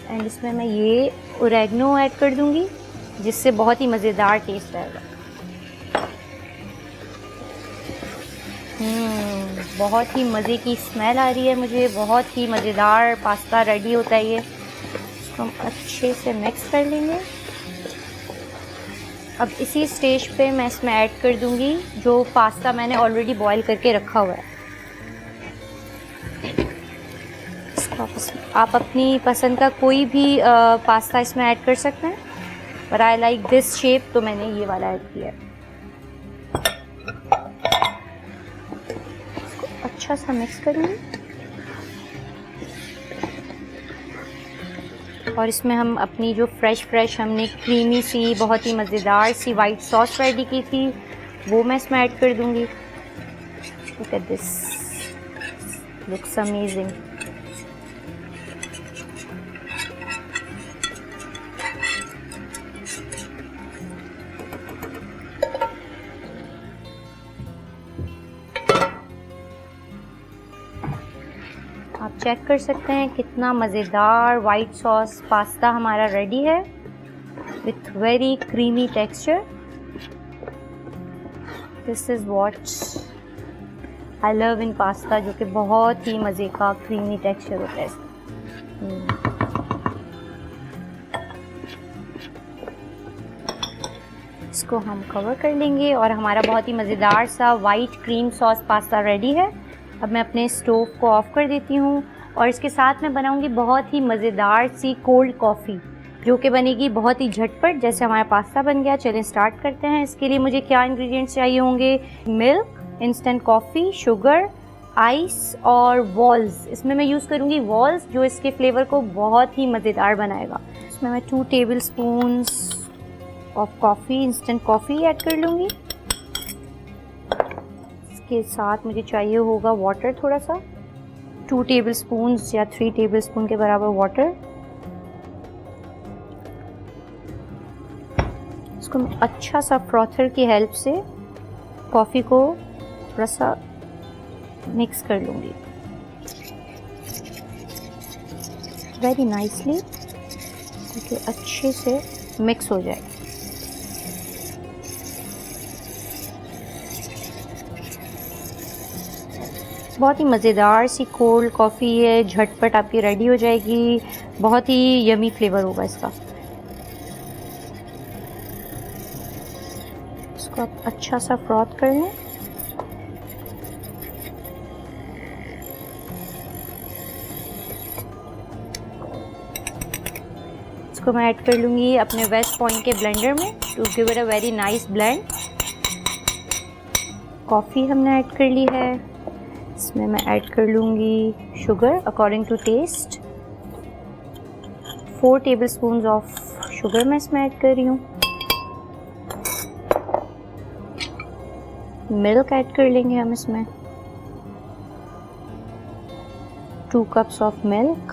اینڈ اس میں یہ اوریگنو ایڈ کر دوں گی جس سے بہت ہی مزیدار ٹیسٹ آئے گا. بہت ہی مزے کی اسمیل آ رہی ہے مجھے. بہت ہی مزیدار پاستا ریڈی ہوتا ہے یہ. اس کو ہم اچھے سے مکس کر لیں گے. اب اسی اسٹیج پہ میں اس میں ایڈ کر دوں گی جو پاستا میں نے آلریڈی بوائل کر کے رکھا ہوا ہے. آپ اپنی پسند کا کوئی بھی پاستا اس میں ایڈ کر سکتے ہیں, پر آئی لائک دس شیپ تو میں نے یہ والا ایڈ کیا ہے. اس کو اچھا سا مکس کریں گے. اور اس میں ہم اپنی جو فریش ہم نے کریمی سی بہت ہی مزیدار سی وائٹ ساس ریڈی کی تھی وہ میں اس میں ایڈ کر دوں گی. Look at this, looks amazing. آپ چیک کر سکتے ہیں کتنا مزیدار وائٹ ساس پاستا ہمارا ریڈی ہے with very creamy texture. This is what I love in pasta, جو کہ بہت ہی مزے کا کریمی ٹیکسچر ہوتا ہے. اس کو ہم کور کر لیں گے اور ہمارا بہت ہی مزیدار سا وائٹ کریم ساس پاستا ریڈی ہے. اب میں اپنے اسٹوو کو آف کر دیتی ہوں اور اس کے ساتھ میں بناؤں گی بہت ہی مزیدار سی کولڈ کافی جو کہ بنے گی بہت ہی جھٹ پٹ جیسے ہمارا پاستا بن گیا. چلیں اسٹارٹ کرتے ہیں. اس کے لیے مجھے کیا انگریڈینٹس چاہیے ہوں گے؟ ملک, انسٹنٹ کافی, شوگر, آئس اور والز. اس میں یوز کروں گی والز جو اس کے فلیور کو بہت ہی مزیدار بنائے گا. اس میں 2 tablespoons of coffee, instant coffee add کر لوں گی. کے ساتھ مجھے چاہیے ہوگا واٹر تھوڑا سا, 2 ٹیبل اسپونس یا 3 ٹیبل اسپون کے برابر واٹر. اس کو میں اچھا سا فروتھر کی ہیلپ سے کافی کو تھوڑا سا مکس کر لوں گی ویری نائسلی تاکہ اچھے سے مکس ہو جائے. بہت ہی مزیدار سی کولڈ کافی ہے, جھٹ پٹ آپ کی ریڈی ہو جائے گی. بہت ہی یمی فلیور ہوگا اس کا. اس کو آپ اچھا سا فروتھ کر لیں. اس کو میں ایڈ کر لوں گی اپنے ویسٹ پوائنٹ کے بلینڈر میں to give it a very nice blend. کافی ہم نے ایڈ کر لی ہے. اس میں ایڈ کر لوں گی sugar according to taste. 4 tablespoons of sugar میں اس میں ایڈ کر رہی ہوں. ملک ایڈ کر لیں گے ہم اس میں 2 cups of milk,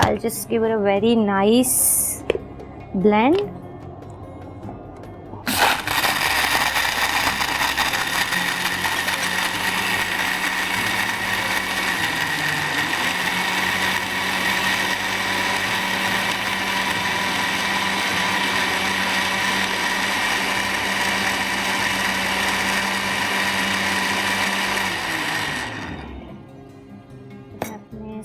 I'll just give it a very nice blend.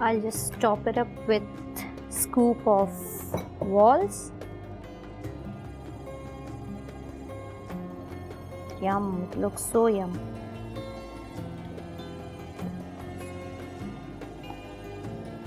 I'll just top it up with scoop of walls. Yum, it looks so yum.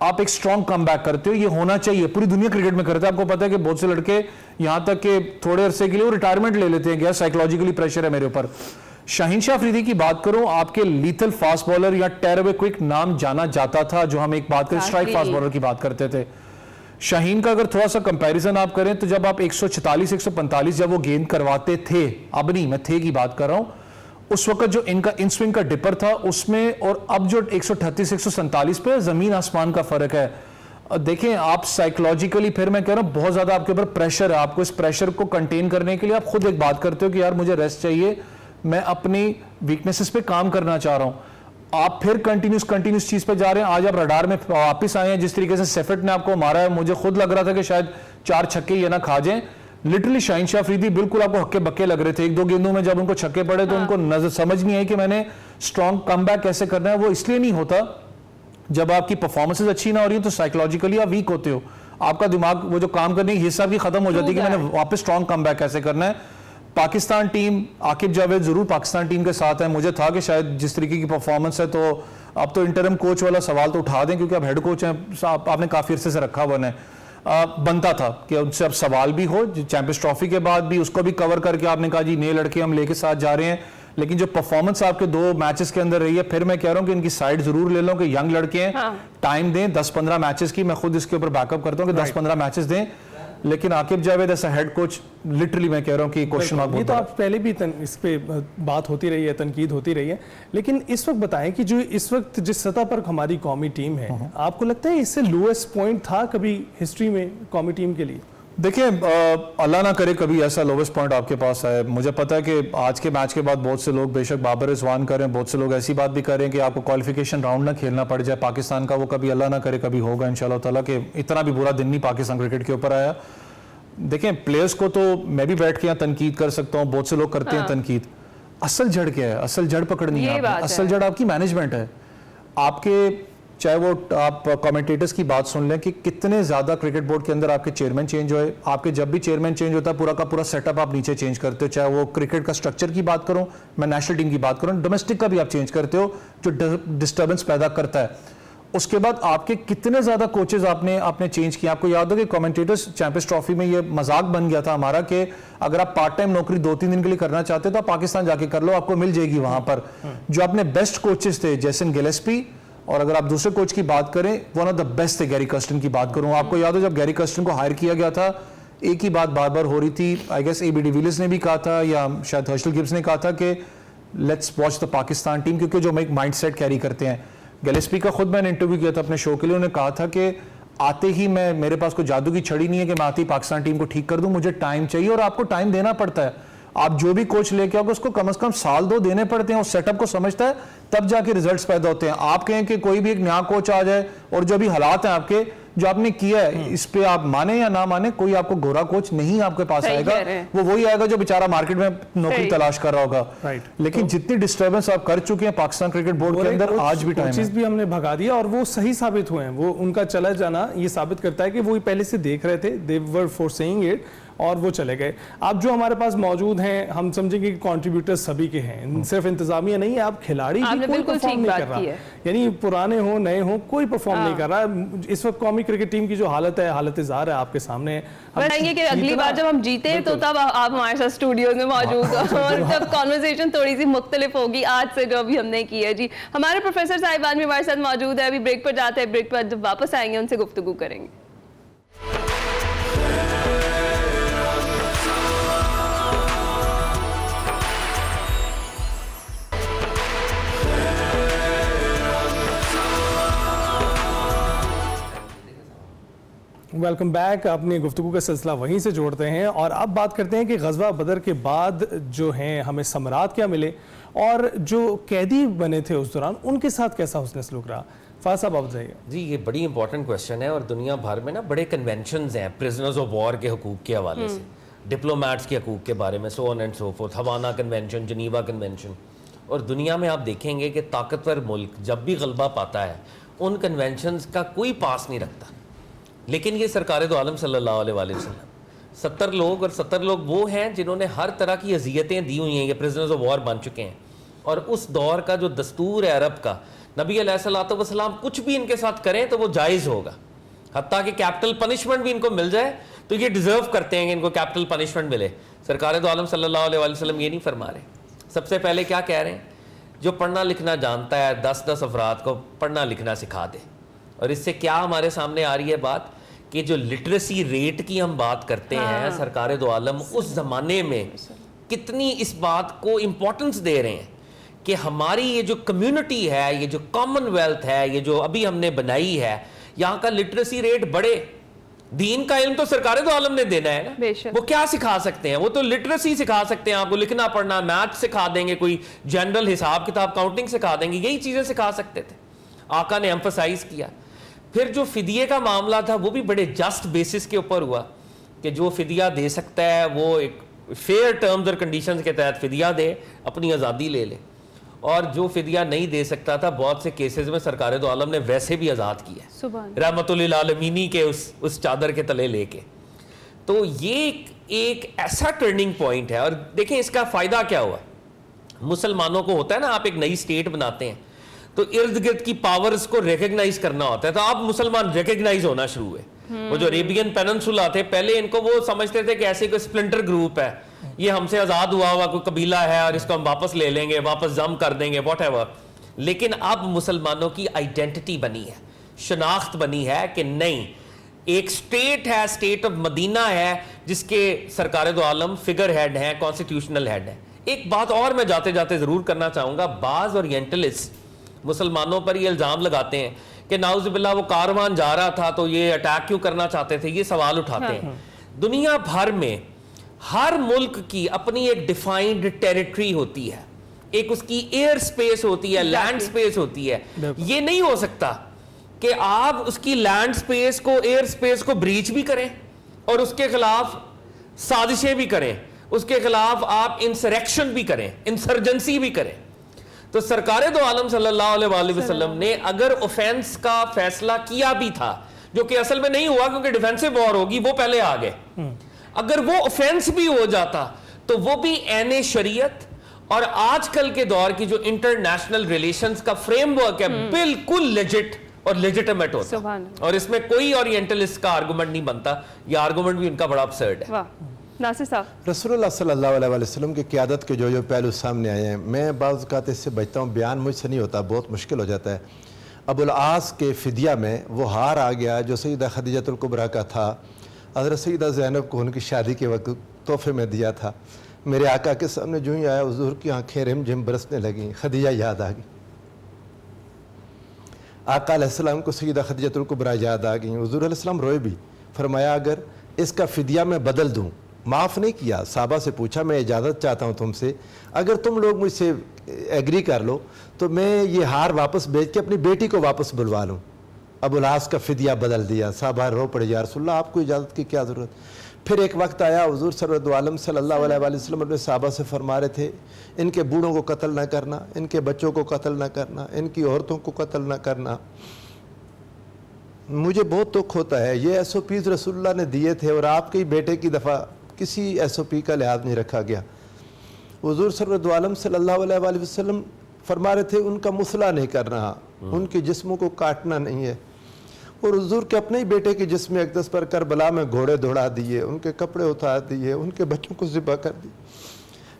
آپ ایک اسٹرانگ کم بیک کرتے ہو, یہ ہونا چاہیے, پوری دنیا کرکٹ میں کرتے ہیں. آپ کو پتا ہے کہ بہت سے لڑکے یہاں تک کہ تھوڑے عرصے کے لیے وہ ریٹائرمنٹ لے لیتے ہیں کہ سائیکولوجیکلی پریشر ہے میرے اوپر. شاہین شاہ افریدی کی بات کروں, آپ کے لیتھل فاسٹ بالر یا ٹیر اوے کوئک نام جانا جاتا تھا, جو ہم ایک بات کریں اسٹرائک فاسٹ بالر کی بات کرتے تھے. شاہین کا اگر تھوڑا سا کمپیریزن آپ کریں تو جب آپ 146 145 جب وہ گیند کرواتے تھے, اب نہیں میں تھے کی بات کر رہا ہوں, اس وقت جو ان کا ان سوئنگ کا ڈپر تھا اس میں, اور اب جو 138 147 پہ زمین آسمان کا فرق ہے. دیکھیں آپ سائیکولوجیکلی, پھر میں کہہ رہا ہوں بہت زیادہ آپ کے اوپر پریشر ہے, آپ کو اس پریشر کو کنٹین کرنے کے لیے آپ خود ایک بات کرتے ہو کہ یار مجھے ریسٹ چاہیے, میں اپنی ویکنیسز پہ کام کرنا چاہ رہا ہوں. آپ پھر کنٹینیوس چیز پہ جا رہے ہیں. آج آپ رڈار میں واپس آئے ہیں, جس طریقے سے سیفٹ نے آپ کو مارا ہے, مجھے خود لگ رہا تھا کہ شاید 4 چھکے یہ نہ کھا جائیں. لٹرلی شاہین شاہ افریدی بالکل آپ کو ہکے بکے لگ رہے تھے. 1-2 گیندوں میں جب ان کو چھکے پڑے تو ان کو نظر سمجھ نہیں آئی کہ میں نے اسٹرانگ کم بیک کیسے کرنا ہے. وہ اس لیے نہیں ہوتا, جب آپ کی پرفارمنسز اچھی نہ ہو رہی ہیں تو سائیکولوجیکلی آپ ویک ہوتے ہو, آپ کا دماغ وہ جو کام کرنے کی حصہ بھی ختم ہو جاتی ہے کہ میں نے واپس اسٹرانگ کم بیک کیسے کرنا ہے. پاکستان ٹیم, عاقب جاوید ضرور پاکستان ٹیم کے ساتھ ہے. مجھے تھا کہ شاید جس طریقے کی پرفارمنس ہے تو اب تو انٹرم کوچ والا سوال تو اٹھا دیں, کیونکہ اب ہیڈ کوچ ہیں, آپ نے کافی عرصے سے رکھا ہوا ہے. بنتا تھا کہ ان سے اب سوال بھی ہو, چیمپئنز ٹرافی کے بعد بھی اس کو بھی کور کر کے آپ نے کہا جی نئے لڑکے ہم لے کے ساتھ جا رہے ہیں. لیکن جو پرفارمنس آپ کے 2 میچز کے اندر رہی ہے, پھر میں کہہ رہا ہوں کہ ان کی سائڈ ضرور لے لوں کہ ینگ لڑکے ہیں, ٹائم دیں 10-15 میچز کی. میں خود اس کے اوپر بیک اپ کرتا ہوں کہ 10-15 میچز دیں. لیکن عاقب جاوید ایسا ہیڈ کوچ لٹرلی میں کہہ رہا ہوں کہ کوشچن مارک یہ تو آپ پہلے بھی اس پہ بات ہوتی رہی ہے, تنقید ہوتی رہی ہے. لیکن اس وقت بتائیں کہ جو اس وقت جس سطح پر ہماری قومی ٹیم ہے, آپ کو لگتا ہے اس سے لوئسٹ پوائنٹ تھا کبھی ہسٹری میں قومی ٹیم کے لیے؟ دیکھیں اللہ نہ کرے کبھی ایسا لوویسٹ پوائنٹ آپ کے پاس آئے. مجھے پتا ہے کہ آج کے میچ کے بعد بہت سے لوگ بے شک بابر رضوان کر رہے ہیں, بہت سے لوگ ایسی بات بھی کر رہے ہیں کہ آپ کو کوالیفیکیشن راؤنڈ نہ کھیلنا پڑ جائے پاکستان کا. وہ کبھی اللہ نہ کرے کبھی ہوگا انشاءاللہ تعالیٰ, کہ اتنا بھی برا دن نہیں پاکستان کرکٹ کے اوپر آیا. دیکھیں پلیئرز کو تو میں بھی بیٹھ کے یہاں تنقید کر سکتا ہوں, بہت سے لوگ کرتے ہیں تنقید. اصل جڑ کیا ہے؟ اصل جڑ پکڑنی ہے. اصل جڑ آپ کی مینجمنٹ ہے. آپ کے چاہے وہ آپ کامنٹیٹرز کی بات سن لیں کہ کتنے زیادہ کرکٹ بورڈ کے اندر آپ کے چیئرمین چینج ہوئے. آپ کے جب بھی چیئرمین چینج ہوتا ہے پورا کا پورا سیٹ اپ آپ نیچے چینج کرتے ہو. چاہے وہ کرکٹ کا سٹرکچر کی بات کروں, میں نیشنل ٹیم کی بات کروں, ڈومیسٹک کا بھی آپ چینج کرتے ہو جو ڈسٹربنس پیدا کرتا ہے. اس کے بعد آپ کے کتنے زیادہ کوچز آپ نے چینج کیا. آپ کو یاد ہو کہ کامنٹیٹرز چیمپئنز ٹرافی میں یہ مذاق بن گیا تھا ہمارا کہ اگر آپ پارٹ ٹائم نوکری 2-3 دن کے لیے کرنا چاہتے تو آپ پاکستان جا کے کر لو, آپ کو مل جائے گی وہاں پر. جو اپنے بیسٹ کوچز تھے جیسن گلیسپی, اور اگر آپ دوسرے کوچ کی بات کریں ون آف دا بیسٹ تھے گیری کرسٹن کی بات کروں. آپ کو یاد ہو جب گیری کرسٹن کو ہائر کیا گیا تھا, ایک ہی بات بار بار ہو رہی تھی, I guess a B de Villiers نے بھی کہا تھا یا شاید ہرشل گبز نے کہا تھا کہ let's watch the Pakistan team, کیونکہ جو ایک مائنڈ سیٹ کیری کرتے ہیں. گلیسپی کا خود میں نے انٹرویو کیا تھا اپنے شو کے لیے, انہوں نے کہا تھا کہ آتے ہی میرے پاس کوئی جادو کی چھڑی نہیں ہے کہ میں آتی پاکستان ٹیم کو ٹھیک کر دوں, مجھے ٹائم چاہیے. اور آپ کو ٹائم دینا پڑتا ہے. آپ جو بھی کوچ لے کے آؤ اس کو کم از کم 1-2 دینے پڑتے ہیں. اس سیٹ اپ کو سمجھتا ہے تب جا کے ریزلٹس پیدا ہوتے ہیں. آپ کہیں کہ کوئی بھی ایک نیا کوچ آ جائے اور جو بھی حالات ہیں آپ کے جو آپ نے کیا ہے اس پہ آپ مانیں یا نہ مانیں, کوئی آپ کو گورا کوچ نہیں آپ کے پاس آئے گا. وہ وہی آئے گا جو بیچارہ مارکیٹ میں نوکری تلاش کر رہا ہوگا. لیکن جتنی ڈسٹربنس آپ کر چکے ہیں پاکستان کرکٹ بورڈ کے اندر, آج بھی ٹائم چیز بھی ہم نے بھگا دیا اور وہ صحیح ثابت ہوئے ہیں. وہ ان کا چلا جانا یہ ثابت کرتا ہے کہ وہ پہلے سے دیکھ رہے تھے, they were foreseeing it, اور وہ چلے گئے. آپ جو ہمارے پاس موجود ہیں ہم سمجھیں گے کہ کنٹریبیوٹر سبھی کے ہیں, صرف انتظامیہ نہیں ہے. آپ کھلاڑی بھی کوئی پرفارم نہیں کر رہا, یعنی پرانے ہوں نئے ہوں کوئی پرفارم نہیں کر رہا. اس وقت قومی کرکٹ ٹیم کی جو حالت ہے, حالت زار ہے, آپ کے سامنے ہے. ہم چاہیں گے کہ اگلی بار جب ہم جیتے تو تب آپ ہمارے ساتھ اسٹوڈیوز میں موجود ہو اور تب کانورسیشن تھوڑی سی مختلف ہوگی آج سے جو ابھی ہم نے کی ہے. جی ہمارے پروفیسر صاحبان بھی ہمارے ساتھ موجود ہے. ابھی بریک پر جاتے ہیں, بریک پر جب واپس آئیں گے ان سے گفتگو کریں گے. Welcome back. اپنی گفتگو کا سلسلہ وہیں سے جوڑتے ہیں اور اب بات کرتے ہیں کہ غزوہ بدر کے بعد جو ہیں ہمیں ثمرات کیا ملے اور جو قیدی بنے تھے اس دوران ان کے ساتھ کیسا حسن سلوک رہا. فاضل صاحب آپ بتائیے. جی یہ بڑی امپورٹنٹ کویشچن ہے اور دنیا بھر میں نا بڑے کنونشنز ہیں پرزنرز آف وار کے حقوق کے حوالے سے, ڈپلومیٹس کے حقوق کے بارے میں, so on and so forth, Havana convention, Geneva convention. اور دنیا میں آپ دیکھیں گے کہ طاقتور ملک جب بھی غلبہ پاتا ہے ان کنونشنز کا کوئی پاس نہیں رکھتا. لیکن یہ سرکار دو عالم صلی اللہ علیہ وآلہ وسلم 70 لوگ, اور 70 لوگ وہ ہیں جنہوں نے ہر طرح کی اذیتیں دی ہوئی ہیں, یہ پرزنرز آف وار بن چکے ہیں. اور اس دور کا جو دستور ہے عرب کا, نبی علیہ الصلوۃ والسلام کچھ بھی ان کے ساتھ کریں تو وہ جائز ہوگا, حتیٰ کہ کیپٹل پنشمنٹ بھی ان کو مل جائے تو یہ ڈیزرو کرتے ہیں کہ ان کو کیپٹل پنشمنٹ ملے. سرکار دو عالم صلی اللہ علیہ وسلم یہ نہیں فرما رہے. سب سے پہلے کیا کہہ رہے ہیں, جو پڑھنا لکھنا جانتا ہے 10 افراد کو پڑھنا لکھنا سکھا دے. اور اس سے کیا ہمارے سامنے آ رہی ہے بات کہ جو لٹریسی ریٹ کی ہم بات کرتے ہیں, سرکار دو عالم اس زمانے میں کتنی اس بات کو امپورٹنس دے رہے ہیں کہ ہماری یہ جو کمیونٹی ہے, یہ جو کامن ویلتھ ہے, یہ جو ابھی ہم نے بنائی ہے, یہاں کا لٹریسی ریٹ بڑھے. دین کا علم تو سرکار دو عالم نے دینا ہے نا, وہ کیا سکھا سکتے ہیں, وہ تو لٹریسی سکھا سکتے ہیں آپ کو, لکھنا پڑھنا, میتھ سکھا دیں گے, کوئی جنرل حساب کتاب کاؤنٹنگ سکھا دیں گے, یہی چیزیں سکھا سکتے تھے. آقا نے ایمفسائز کیا. پھر جو فدیے کا معاملہ تھا وہ بھی بڑے جسٹ بیسس کے اوپر ہوا کہ جو فدیہ دے سکتا ہے وہ ایک فیئر ٹرمز اور کنڈیشنز کے تحت فدیہ دے, اپنی آزادی لے لے. اور جو فدیہ نہیں دے سکتا تھا بہت سے کیسز میں سرکار دو عالم نے ویسے بھی آزاد کیا, رحمت للعالمین کے اس چادر کے تلے لے کے. تو یہ ایک ایسا ٹرننگ پوائنٹ ہے. اور دیکھیں اس کا فائدہ کیا ہوا. مسلمانوں کو ہوتا ہے نا, آپ ایک نئی اسٹیٹ بناتے ہیں تو ارد گرد کی پاورز کو ریکگنائز کرنا ہوتا ہے, تو آپ مسلمان ریکگنائز ہونا شروع ہوئے. وہ جو عربین پیننسولا تھے پہلے ان کو وہ سمجھتے تھے کہ ایسے کوئی سپلنٹر گروپ ہے, یہ ہم سے آزاد ہوا ہوا کوئی قبیلہ ہے اور اس کو ہم واپس لے لیں گے, واپس ضم کر دیں گے, واٹ ایور. لیکن اب مسلمانوں کی آئیڈینٹی بنی ہے, شناخت بنی ہے کہ نہیں, ایک سٹیٹ ہے, سٹیٹ آف مدینہ ہے جس کے سرکار دو عالم فگر ہیڈ ہیں, کانسٹیٹیوشنل ہیڈ ہیں. ایک بات اور میں جاتے جاتے ضرور کرنا چاہوں گا, بعض اورینٹلسٹ مسلمانوں پر یہ الزام لگاتے ہیں کہ نعوذ باللہ وہ کاروان جا رہا تھا تو یہ اٹیک کیوں کرنا چاہتے تھے, یہ سوال اٹھاتے ہیں. دنیا بھر میں ہر ملک کی اپنی ایک ڈیفائنڈ ٹیریٹری ہوتی ہے, ایک اس کی ایئر سپیس ہوتی ہے, لینڈ سپیس ہوتی ہے. یہ نہیں ہو سکتا کہ آپ اس کی لینڈ سپیس کو, ایئر سپیس کو بریچ بھی کریں اور اس کے خلاف سازشیں بھی کریں, اس کے خلاف آپ انسریکشن بھی کریں, انسرجنسی بھی کریں. تو سرکار دو عالم صلی اللہ علیہ وآلہ وسلم نے اگر اوفینس کا فیصلہ کیا بھی تھا, جو کہ اصل میں نہیں ہوا کیونکہ ڈیفینسو وار ہوگی, وہ پہلے آ گئے, اگر وہ اوفینس بھی ہو جاتا تو وہ بھی عین شریعت اور آج کل کے دور کی جو انٹرنیشنل ریلیشنز کا فریم ورک ہے بالکل لیجٹ اور لیجٹمیٹ ہوتا. اور اس میں کوئی اورینٹلسٹ کا آرگومنٹ نہیں بنتا, یہ آرگومنٹ بھی ان کا بڑا ابسرڈ ہے. ناصر صاحب, رسول اللہ صلی اللہ علیہ وسلم کی قیادت کے جو پہلو سامنے آئے ہیں, میں بعض اوقات اس سے بچتا ہوں, بیان مجھ سے نہیں ہوتا, بہت مشکل ہو جاتا ہے. ابو العاص کے فدیہ میں وہ ہار آ گیا جو سیدہ خدیجۃ الکبریٰ کا تھا, حضرت سیدہ زینب کو ان کی شادی کے وقت تحفے میں دیا تھا. میرے آقا کے سامنے جو ہی آیا حضور کی آنکھیں رم جھم برسنے لگیں, خدیجہ یاد آ گئی. آقا علیہ السلام کو سیدہ خدیجۃ الکبریٰ یاد آ گئی. حضور علیہ السلام روئے بھی, فرمایا اگر اس کا فدیہ میں بدل دوں, معاف نہیں کیا, صحابہ سے پوچھا میں اجازت چاہتا ہوں تم سے, اگر تم لوگ مجھ سے ایگری کر لو تو میں یہ ہار واپس بیچ کے اپنی بیٹی کو واپس بلوا لوں. ابو العاص کا فدیہ بدل دیا. صحابہ رو پڑے, یا رسول اللہ آپ کو اجازت کی کیا ضرورت. پھر ایک وقت آیا, حضور سرور دو عالم صلی اللہ علیہ وآلہ وسلم اپنے صحابہ سے فرما رہے تھے ان کے بوڑھوں کو قتل نہ کرنا, ان کے بچوں کو قتل نہ کرنا, ان کی عورتوں کو قتل نہ کرنا. مجھے بہت دکھ ہوتا ہے, یہ ایس او پیز رسول اللہ نے دیے تھے اور آپ کے بیٹے کی دفعہ کسی ایس او پی کا لحاظ نہیں رکھا گیا. حضور سرور دو عالم صلی اللہ علیہ وآلہ وسلم فرما رہے تھے ان کا مثلا نہیں کرنا, ان کے جسموں کو کاٹنا نہیں ہے. اور حضور کے اپنے ہی بیٹے کے جسم اقدس پر کربلا میں گھوڑے دوڑا دیے, ان کے کپڑے اتار دیے, ان کے بچوں کو ذبح کر دی.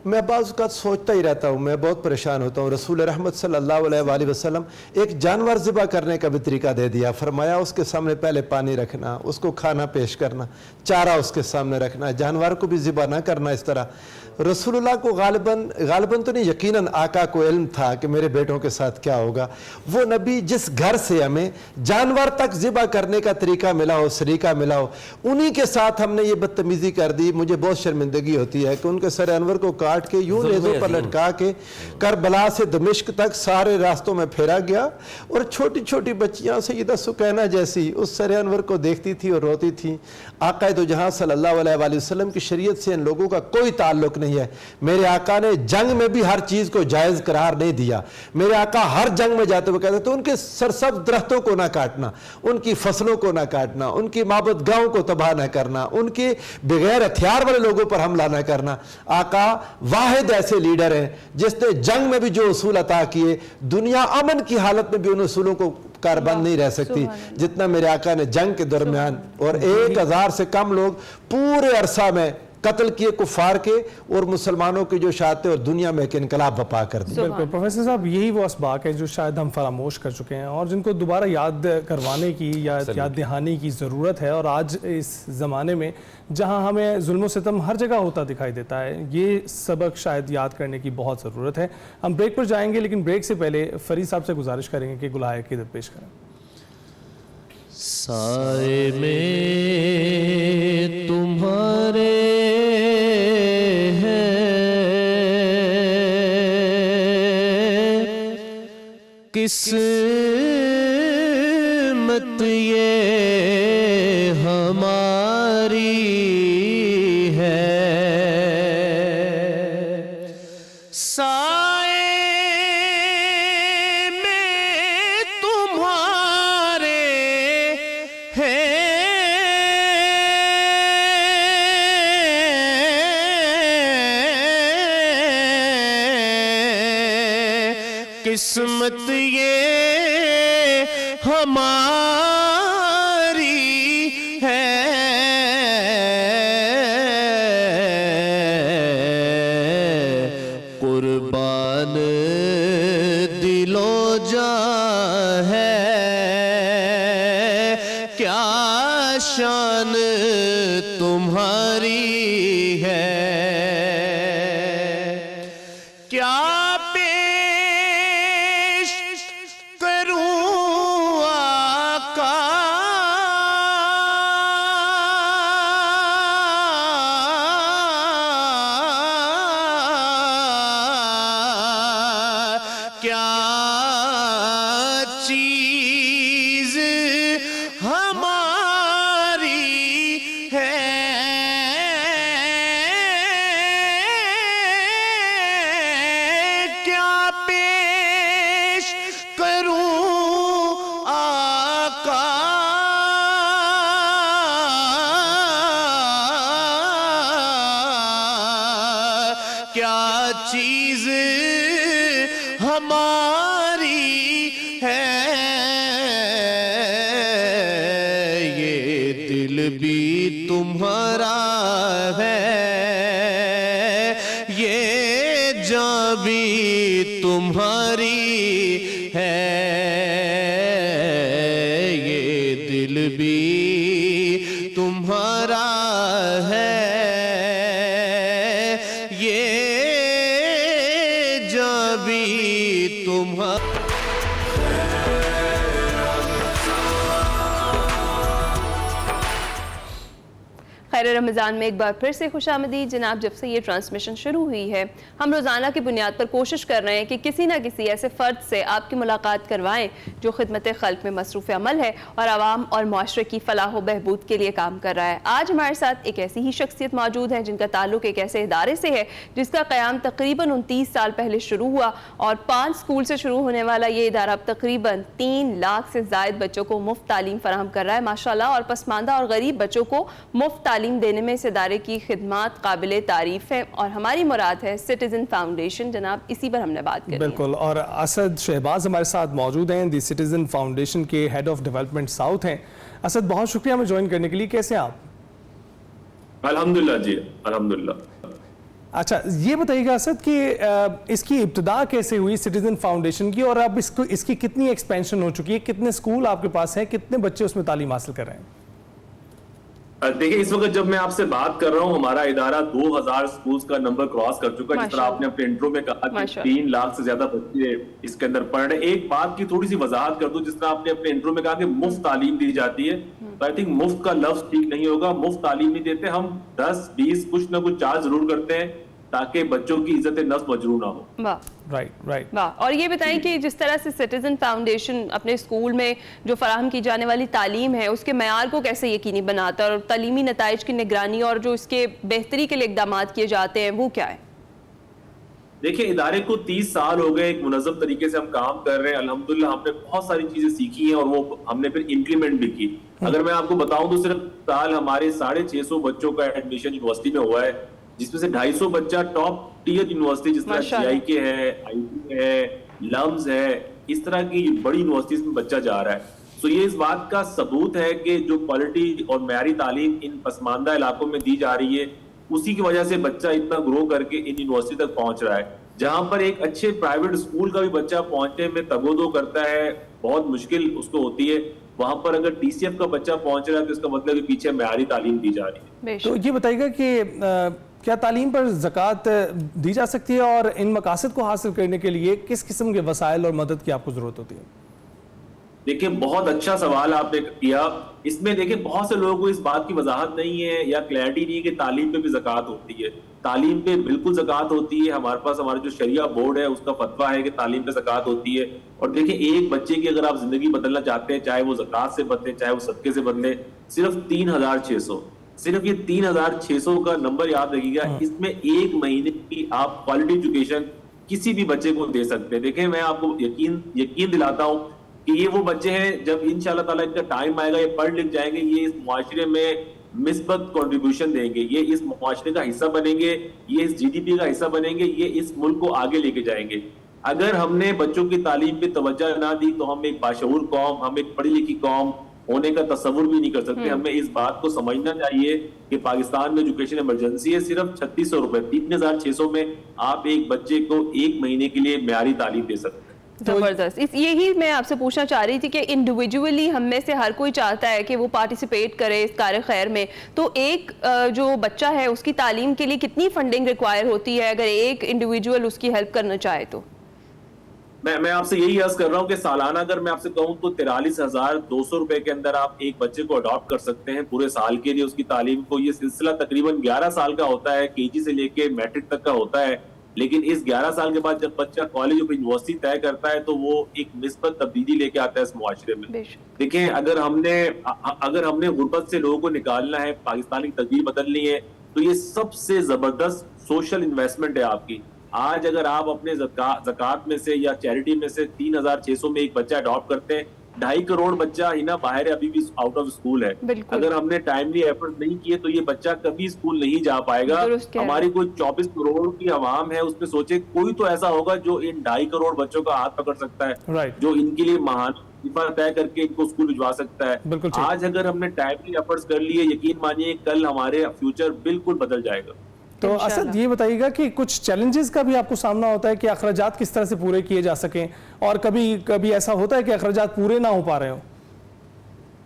میں بعض اوقات سوچتا ہی رہتا ہوں, میں بہت پریشان ہوتا ہوں. رسول رحمت صلی اللہ علیہ وآلہ وسلم ایک جانور ذبح کرنے کا بھی طریقہ دے دیا. فرمایا اس کے سامنے پہلے پانی رکھنا, اس کو کھانا پیش کرنا, چارہ اس کے سامنے رکھنا, جانور کو بھی ذبح نہ کرنا. اس طرح رسول اللہ کو غالباً تو نہیں, یقیناً آقا کو علم تھا کہ میرے بیٹوں کے ساتھ کیا ہوگا. وہ نبی جس گھر سے ہمیں جانور تک ذبح کرنے کا طریقہ ملا ہو, سلیقہ ملا ہو, انہی کے ساتھ ہم نے یہ بدتمیزی کر دی. مجھے بہت شرمندگی ہوتی ہے کہ ان کے سر انور کو کاٹ کے یوں نیزوں پر لٹکا کے کربلا سے دمشق تک سارے راستوں میں پھیرا گیا, اور چھوٹی چھوٹی بچیاں سیدہ سکینہ جیسی اس سر انور کو دیکھتی تھی اور روتی تھی. آقا دو جہاں صلی اللہ علیہ وآلہ وسلم کی شریعت سے ان لوگوں کا کوئی تعلق نہیں ہے. میرے آقا نے جنگ میں بھی ہر چیز کو جائز قرار نہیں دیا. میرے آقا ہر جنگ میں جاتے ہوئے کہتے تھے ان کے سرسبز درختوں کو نہ کاٹنا, ان کی فصلوں کو نہ کاٹنا, ان کی معبد گاہوں کو تباہ نہ کرنا, ان کے بغیر ہتھیار والے لوگوں پر حملہ نہ کرنا. آقا واحد ایسے لیڈر ہیں جس نے جنگ میں بھی جو اصول عطا کیے, دنیا امن کی حالت میں بھی ان اصولوں کو کاربند نہیں رہ سکتی جتنا میرے آقا نے جنگ کے درمیان, اور 1000 سے کم لوگ پورے عرصہ میں قتل کیے کفار کے, اور مسلمانوں کی جو شاعتیں اور دنیا میں ایک انقلاب بپا کر دی. بالکل پروفیسر صاحب, یہی وہ اسباق ہے جو شاید ہم فراموش کر چکے ہیں اور جن کو دوبارہ یاد کروانے کی یا یاد دہانی کی ضرورت ہے. اور آج اس زمانے میں جہاں ہمیں ظلم و ستم ہر جگہ ہوتا دکھائی دیتا ہے, یہ سبق شاید یاد کرنے کی بہت ضرورت ہے. ہم بریک پر جائیں گے, لیکن بریک سے پہلے فرید صاحب سے گزارش کریں گے کہ گلہ عقیدت پیش کریں. سائے میں تمہارے قسمت یہ ہماری ہے, سائے میں تمہارے ہیں, قسمت یہ ہماری ہے, قربان دل و جاں ہے, کیا شان تمہاری ہے, کیا چیز ہماری ہے, کیا پیش کروں آقا, کیا چیز ہماری ہے, یہ دل بھی تمہارا ہے, یہ جاں بھی تمہاری ہے, یہ دل بھی تمہارا ہے, یہ جاں بھی تمہارا. خیر رمضان میں ایک بار پھر سے خوش آمدید جناب. جب سے یہ ٹرانسمیشن شروع ہوئی ہے ہم روزانہ کی بنیاد پر کوشش کر رہے ہیں کہ کسی نہ کسی ایسے فرد سے آپ کی ملاقات کروائیں جو خدمت خلق میں مصروف عمل ہے اور عوام اور معاشرے کی فلاح و بہبود کے لیے کام کر رہا ہے. آج ہمارے ساتھ ایک ایسی ہی شخصیت موجود ہے جن کا تعلق ایک ایسے ادارے سے ہے جس کا قیام تقریباً 29 سال پہلے شروع ہوا, اور 5 اسکول سے شروع ہونے والا یہ ادارہ اب تقریباً 3 لاکھ سے زائد بچوں کو مفت تعلیم فراہم کر رہا ہے ماشاءاللہ. اور پسماندہ اور غریب بچوں کو مفت تعلیم دینے میں اس ادارے کی خدمات قابل تعریف ہے, اور ہماری مراد ہے سٹیزن فاؤنڈیشن. جناب اسی پر ہم نے بات کی. بالکل, اور اسد شہباز ہمارے ساتھ موجود ہیں, دی سٹیزن فاؤنڈیشن کے ہیڈ آف ڈیولپمنٹ ساؤتھ ہیں. اسد بہت شکریہ ہمیں جوائن کرنے کے لیے, کیسے ہیں آپ؟ الحمدللہ جی الحمدللہ. اچھا یہ بتائیے گا اسد کہ اس کی ابتدا کیسے ہوئی سٹیزن فاؤنڈیشن کی, اور اب اس کی کتنی ایکسپینشن ہو چکی ہے, کتنے اسکول آپ کے پاس ہیں, کتنے بچے اس میں تعلیم حاصل کر رہے ہیں؟ دیکھیں اس وقت جب میں آپ سے بات کر رہا ہوں ہمارا ادارہ 2000 سکولز کا نمبر کراس کر چکا ہے. جس طرح آپ نے اپنے انٹرو میں کہا کہ 3 لاکھ سے زیادہ بچے اس کے اندر پڑھ رہے ہیں. ایک بات کی تھوڑی سی وضاحت کر دوں, جس طرح آپ نے اپنے انٹرو میں کہا کہ مفت تعلیم دی جاتی ہے, تو آئی تھنک مفت کا لفظ ٹھیک نہیں ہوگا. مفت تعلیم نہیں دیتے, ہم 10-20 کچھ نہ کچھ چارج ضرور کرتے ہیں تاکہ بچوں کی عزت نفس مجروح نہ ہو. رائٹ. اور یہ بتائیں کہ جس طرح سے سٹیزن فاؤنڈیشن اپنے اسکول میں جو فراہم کی جانے والی تعلیم ہے اس کے معیار کو کیسے یقینی بناتا ہے, اور تعلیمی نتائج کی نگرانی اور جو اس کے بہتری کے لیے اقدامات کیے جاتے ہیں وہ کیا ہے؟ دیکھیں ادارے کو 30 سال ہو گئے, ایک منظم طریقے سے ہم کام کر رہے ہیں. الحمدللہ ہم نے بہت ساری چیزیں سیکھی ہیں اور وہ ہم نے پھر امپلیمنٹ بھی کی. اگر میں آپ کو بتاؤں تو صرف سال ہمارے 650 بچوں کا ایڈمیشن یونیورسٹی میں ہوا ہے, جس میں سے 250 بچہ ٹاپ ٹیئر یونیورسٹی جس طرح GIK ہے, IIT ہے, لمز ہے, اس طرح کی بڑی یونیورسٹیز میں بچہ جا رہا ہے. تو یہ اس بات کا ثبوت ہے کہ جو کوالٹی اور معیاری تعلیم ان پسماندہ علاقوں میں دی جا رہی ہے اسی کی وجہ سے بچہ اتنا گرو کر کے ان یونیورسٹی تک پہنچ رہا ہے. جہاں پر ایک اچھے پرائیویٹ اسکول کا بھی بچہ پہنچنے میں تگودو کرتا ہے, بہت مشکل اس کو ہوتی ہے, وہاں پر اگر TCF کا بچہ پہنچ رہا ہے تو اس کا مطلب کہ پیچھے معیاری تعلیم دی جا رہی ہے. تو یہ بتائیے گا کہ کیا تعلیم پر زکوٰۃ دی جا سکتی ہے اور ان مقاصد کو حاصل کرنے کے لیے کس قسم کے وسائل اور مدد کی آپ کو ضرورت ہوتی ہے؟ دیکھیں بہت اچھا سوال آپ نے کیا. اس میں دیکھیں بہت سے لوگوں کو اس بات کی وضاحت نہیں ہے یا کلیئرٹی نہیں ہے کہ تعلیم پہ بھی زکوٰۃ ہوتی ہے. تعلیم پہ بالکل زکوٰۃ ہوتی ہے. ہمارے پاس ہمارا جو شریعہ بورڈ ہے اس کا فتویٰ ہے کہ تعلیم پہ زکوٰۃ ہوتی ہے. اور دیکھیں ایک بچے کی اگر آپ زندگی بدلنا چاہتے ہیں, چاہے وہ زکوٰۃ سے بدلے چاہے وہ صدقے سے بدلے, صرف 3600, صرف یہ 3600 کا نمبر یاد رکھیے گا. اس میں ایک مہینے کی آپ کوالٹی ایجوکیشن کسی بھی بچے کو دے سکتے ہیں. دیکھیں میں آپ کو یقین دلاتا ہوں کہ یہ وہ بچے ہیں جب انشاءاللہ تعالیٰ ان کا ٹائم آئے گا, یہ پڑھ لکھ جائیں گے, یہ اس معاشرے میں مثبت کنٹریبیوشن دیں گے, یہ اس معاشرے کا حصہ بنیں گے, یہ اس GDP کا حصہ بنیں گے, یہ اس ملک کو آگے لے کے جائیں گے. اگر ہم نے بچوں کی تعلیم پہ توجہ نہ دی تو ہم ایک باشعور قوم, ہم ایک پڑھی لکھی قوم ہونے کا تصور بھی نہیں کر سکتے. ہمیں اس بات کو سمجھنا چاہیے کہ پاکستان میں ایجوکیشن ایمرجنسی ہے. صرف 3600 روپے, 3600 میں آپ ایک بچے کو ایک مہینے کے لیے معیاری تعلیم دے سکتے ہیں. زبردست. یہی میں آپ سے پوچھنا چاہ رہی تھی کہ انڈیویجولی ہم میں سے ہر کوئی چاہتا ہے کہ وہ پارٹیسپیٹ کرے اس کار خیر میں, تو ایک جو بچہ ہے اس کی تعلیم کے لیے کتنی فنڈنگ ریکوائر ہوتی ہے اگر ایک انڈیویجول اس کی ہیلپ کرنا چاہے تو؟ میں آپ سے یہی عرض کر رہا ہوں کہ سالانہ اگر میں آپ سے کہوں تو 43,200 روپے کے اندر آپ ایک بچے کو اڈاپٹ کر سکتے ہیں پورے سال کے لیے اس کی تعلیم کو. یہ سلسلہ تقریباً 11 سال کا ہوتا ہے, KG سے لے کے میٹرک تک کا ہوتا ہے. لیکن اس 11 سال کے بعد جب بچہ کالج اور یونیورسٹی طے کرتا ہے تو وہ ایک مثبت تبدیلی لے کے آتا ہے اس معاشرے میں. دیکھیں اگر ہم نے غربت سے لوگوں کو نکالنا ہے, پاکستان کی تقدیر بدلنی ہے, تو یہ سب سے زبردست سوشل انویسٹمنٹ ہے آپ کی. آج اگر آپ اپنے زکوٰۃ میں سے یا چیریٹی میں سے 3600 میں ایک بچہ اڈاپٹ کرتے ہیں, 2.5 کروڑ بچہ ہی نا باہر ہے, ابھی بھی آؤٹ آف اسکول ہے. اگر ہم نے ٹائملی ایفرٹ نہیں کیے تو یہ بچہ کبھی اسکول نہیں جا پائے گا. ہماری کوئی 24 کروڑ کی عوام ہے, اس میں سوچے کوئی تو ایسا ہوگا جو ان 2.5 کروڑ بچوں کا ہاتھ پکڑ سکتا ہے, جو ان کے لیے ماہانہ طے کر کے ان کو اسکول بھجوا سکتا ہے. آج اگر ہم نے ٹائملی ایفرٹس کر لیے, یقین مانیے کل ہمارے فیوچر بالکل بدل جائے گا. تو اسد یہ بتائیے گا کہ کچھ چیلنجز کا بھی آپ کو سامنا ہوتا ہے کہ اخراجات کس طرح سے پورے کیے جا سکیں, اور کبھی ایسا ہوتا ہے کہ اخراجات پورے نہ ہو پا رہے ہوں؟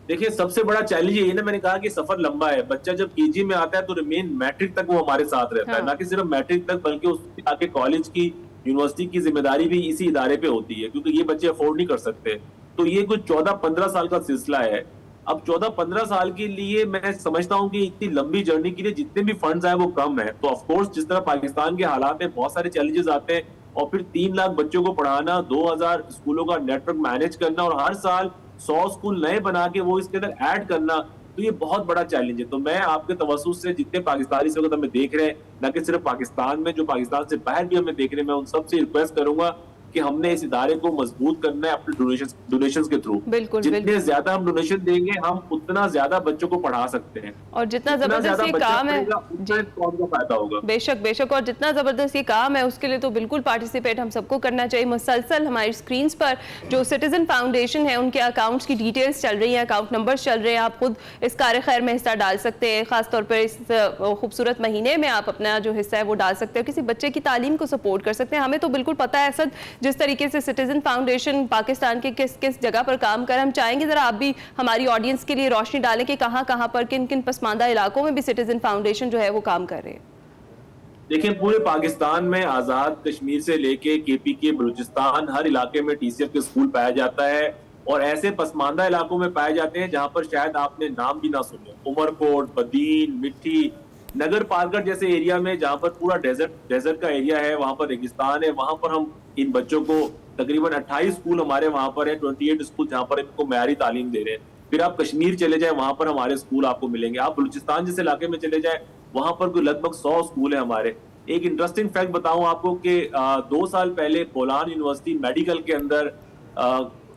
دیکھیں سب سے بڑا چیلنج یہ نا, میں نے کہا کہ سفر لمبا ہے. بچہ جب KG میں آتا ہے تو ریمین میٹرک تک وہ ہمارے ساتھ رہتا ہے, نہ کہ صرف میٹرک تک بلکہ اس کے آگے کالج کی یونیورسٹی کی ذمہ داری بھی اسی ادارے پہ ہوتی ہے, کیونکہ یہ بچے افورڈ نہیں کر سکتے. تو یہ کچھ 14-15 سال کا سلسلہ ہے. اب 14-15 سال کے لیے میں سمجھتا ہوں کہ اتنی لمبی جرنی کے لیے جتنے بھی فنڈز آئے وہ کم ہیں. تو آف کورس جس طرح پاکستان کے حالات میں بہت سارے چیلنجز آتے ہیں, اور پھر 3 لاکھ بچوں کو پڑھانا, 2000 اسکولوں کا نیٹ ورک مینیج کرنا, اور ہر سال 100 اسکول نئے بنا کے وہ اس کے اندر ایڈ کرنا, تو یہ بہت بڑا چیلنج ہے. تو میں آپ کے توسط سے جتنے پاکستانی اس وقت ہمیں دیکھ رہے ہیں, نہ کہ صرف پاکستان میں, جو پاکستان سے باہر بھی ہمیں دیکھ رہے ہیں, میں ان سب سے ریکویسٹ کروں گا کہ ہم نے اس ادارے کو مضبوط کرنا ہے اپنے ڈونیشنز کے تھرو. جتنے زیادہ ہم ڈونیشن دیں گے ہم اتنا زیادہ بچوں کو پڑھا سکتے ہیں, اور جتنا زبردست یہ کام ہے قوم کو فائدہ ہوگا. بے شک, اور جتنا زبردست یہ کام ہے اس کے لیے تو بالکل پارٹیسپیٹ ہم سب کو کرنا چاہیے. مسلسل ہماری اسکرینز پر جو سٹیزن فاؤنڈیشن ہے ان کے اکاؤنٹس کی ڈیٹیلز چل رہی ہیں, اکاؤنٹ نمبرز چل رہے ہیں, آپ خود اس کار خیر میں حصہ ڈال سکتے ہیں. خاص طور پر اس خوبصورت مہینے میں آپ اپنا جو حصہ ہے وہ ڈال سکتے ہیں, کسی بچے کی تعلیم کو سپورٹ کر سکتے ہیں. ہمیں تو بالکل پتہ ہے اسد جس طریقے سے سٹیزن فاؤنڈیشن پاکستان کے کس جگہ پر کام کر, ہم چاہیں گے ذرا آپ بھی ہماری آڈینس کے لیے روشنی ڈالیں کہ کہاں پر کن پسماندہ علاقوں میں بھی سٹیزن فاؤنڈیشن جو ہے وہ کام کر رہے ہیں. دیکھیں پورے پاکستان میں آزاد کشمیر سے لے کے KPK بلوچستان ہر علاقے میں TCF کے اسکول پایا جاتا ہے, اور ایسے پسماندہ علاقوں میں پائے جاتے ہیں جہاں پر شاید آپ نے نام بھی نہ سنے. عمر کوٹ, بدین, مٹھی, نگر پارکر جیسے ایریا میں جہاں پر پورا ڈیزرٹ کا ایریا ہے, وہاں پر ریگستان ہے, وہاں پر ہم ان بچوں کو تقریباً 28 اسکول ہمارے وہاں پر ہیں, 28 اسکول جہاں پر ان کو معیاری تعلیم دے رہے ہیں. پھر آپ کشمیر چلے جائیں, وہاں پر ہمارے اسکول آپ کو ملیں گے. آپ بلوچستان جیسے علاقے میں چلے جائیں, وہاں پر کوئی لگ بھگ 100 اسکول ہیں ہمارے. ایک انٹرسٹنگ فیکٹ بتاؤں آپ کو کہ 2 سال پہلے بولان یونیورسٹی میڈیکل کے اندر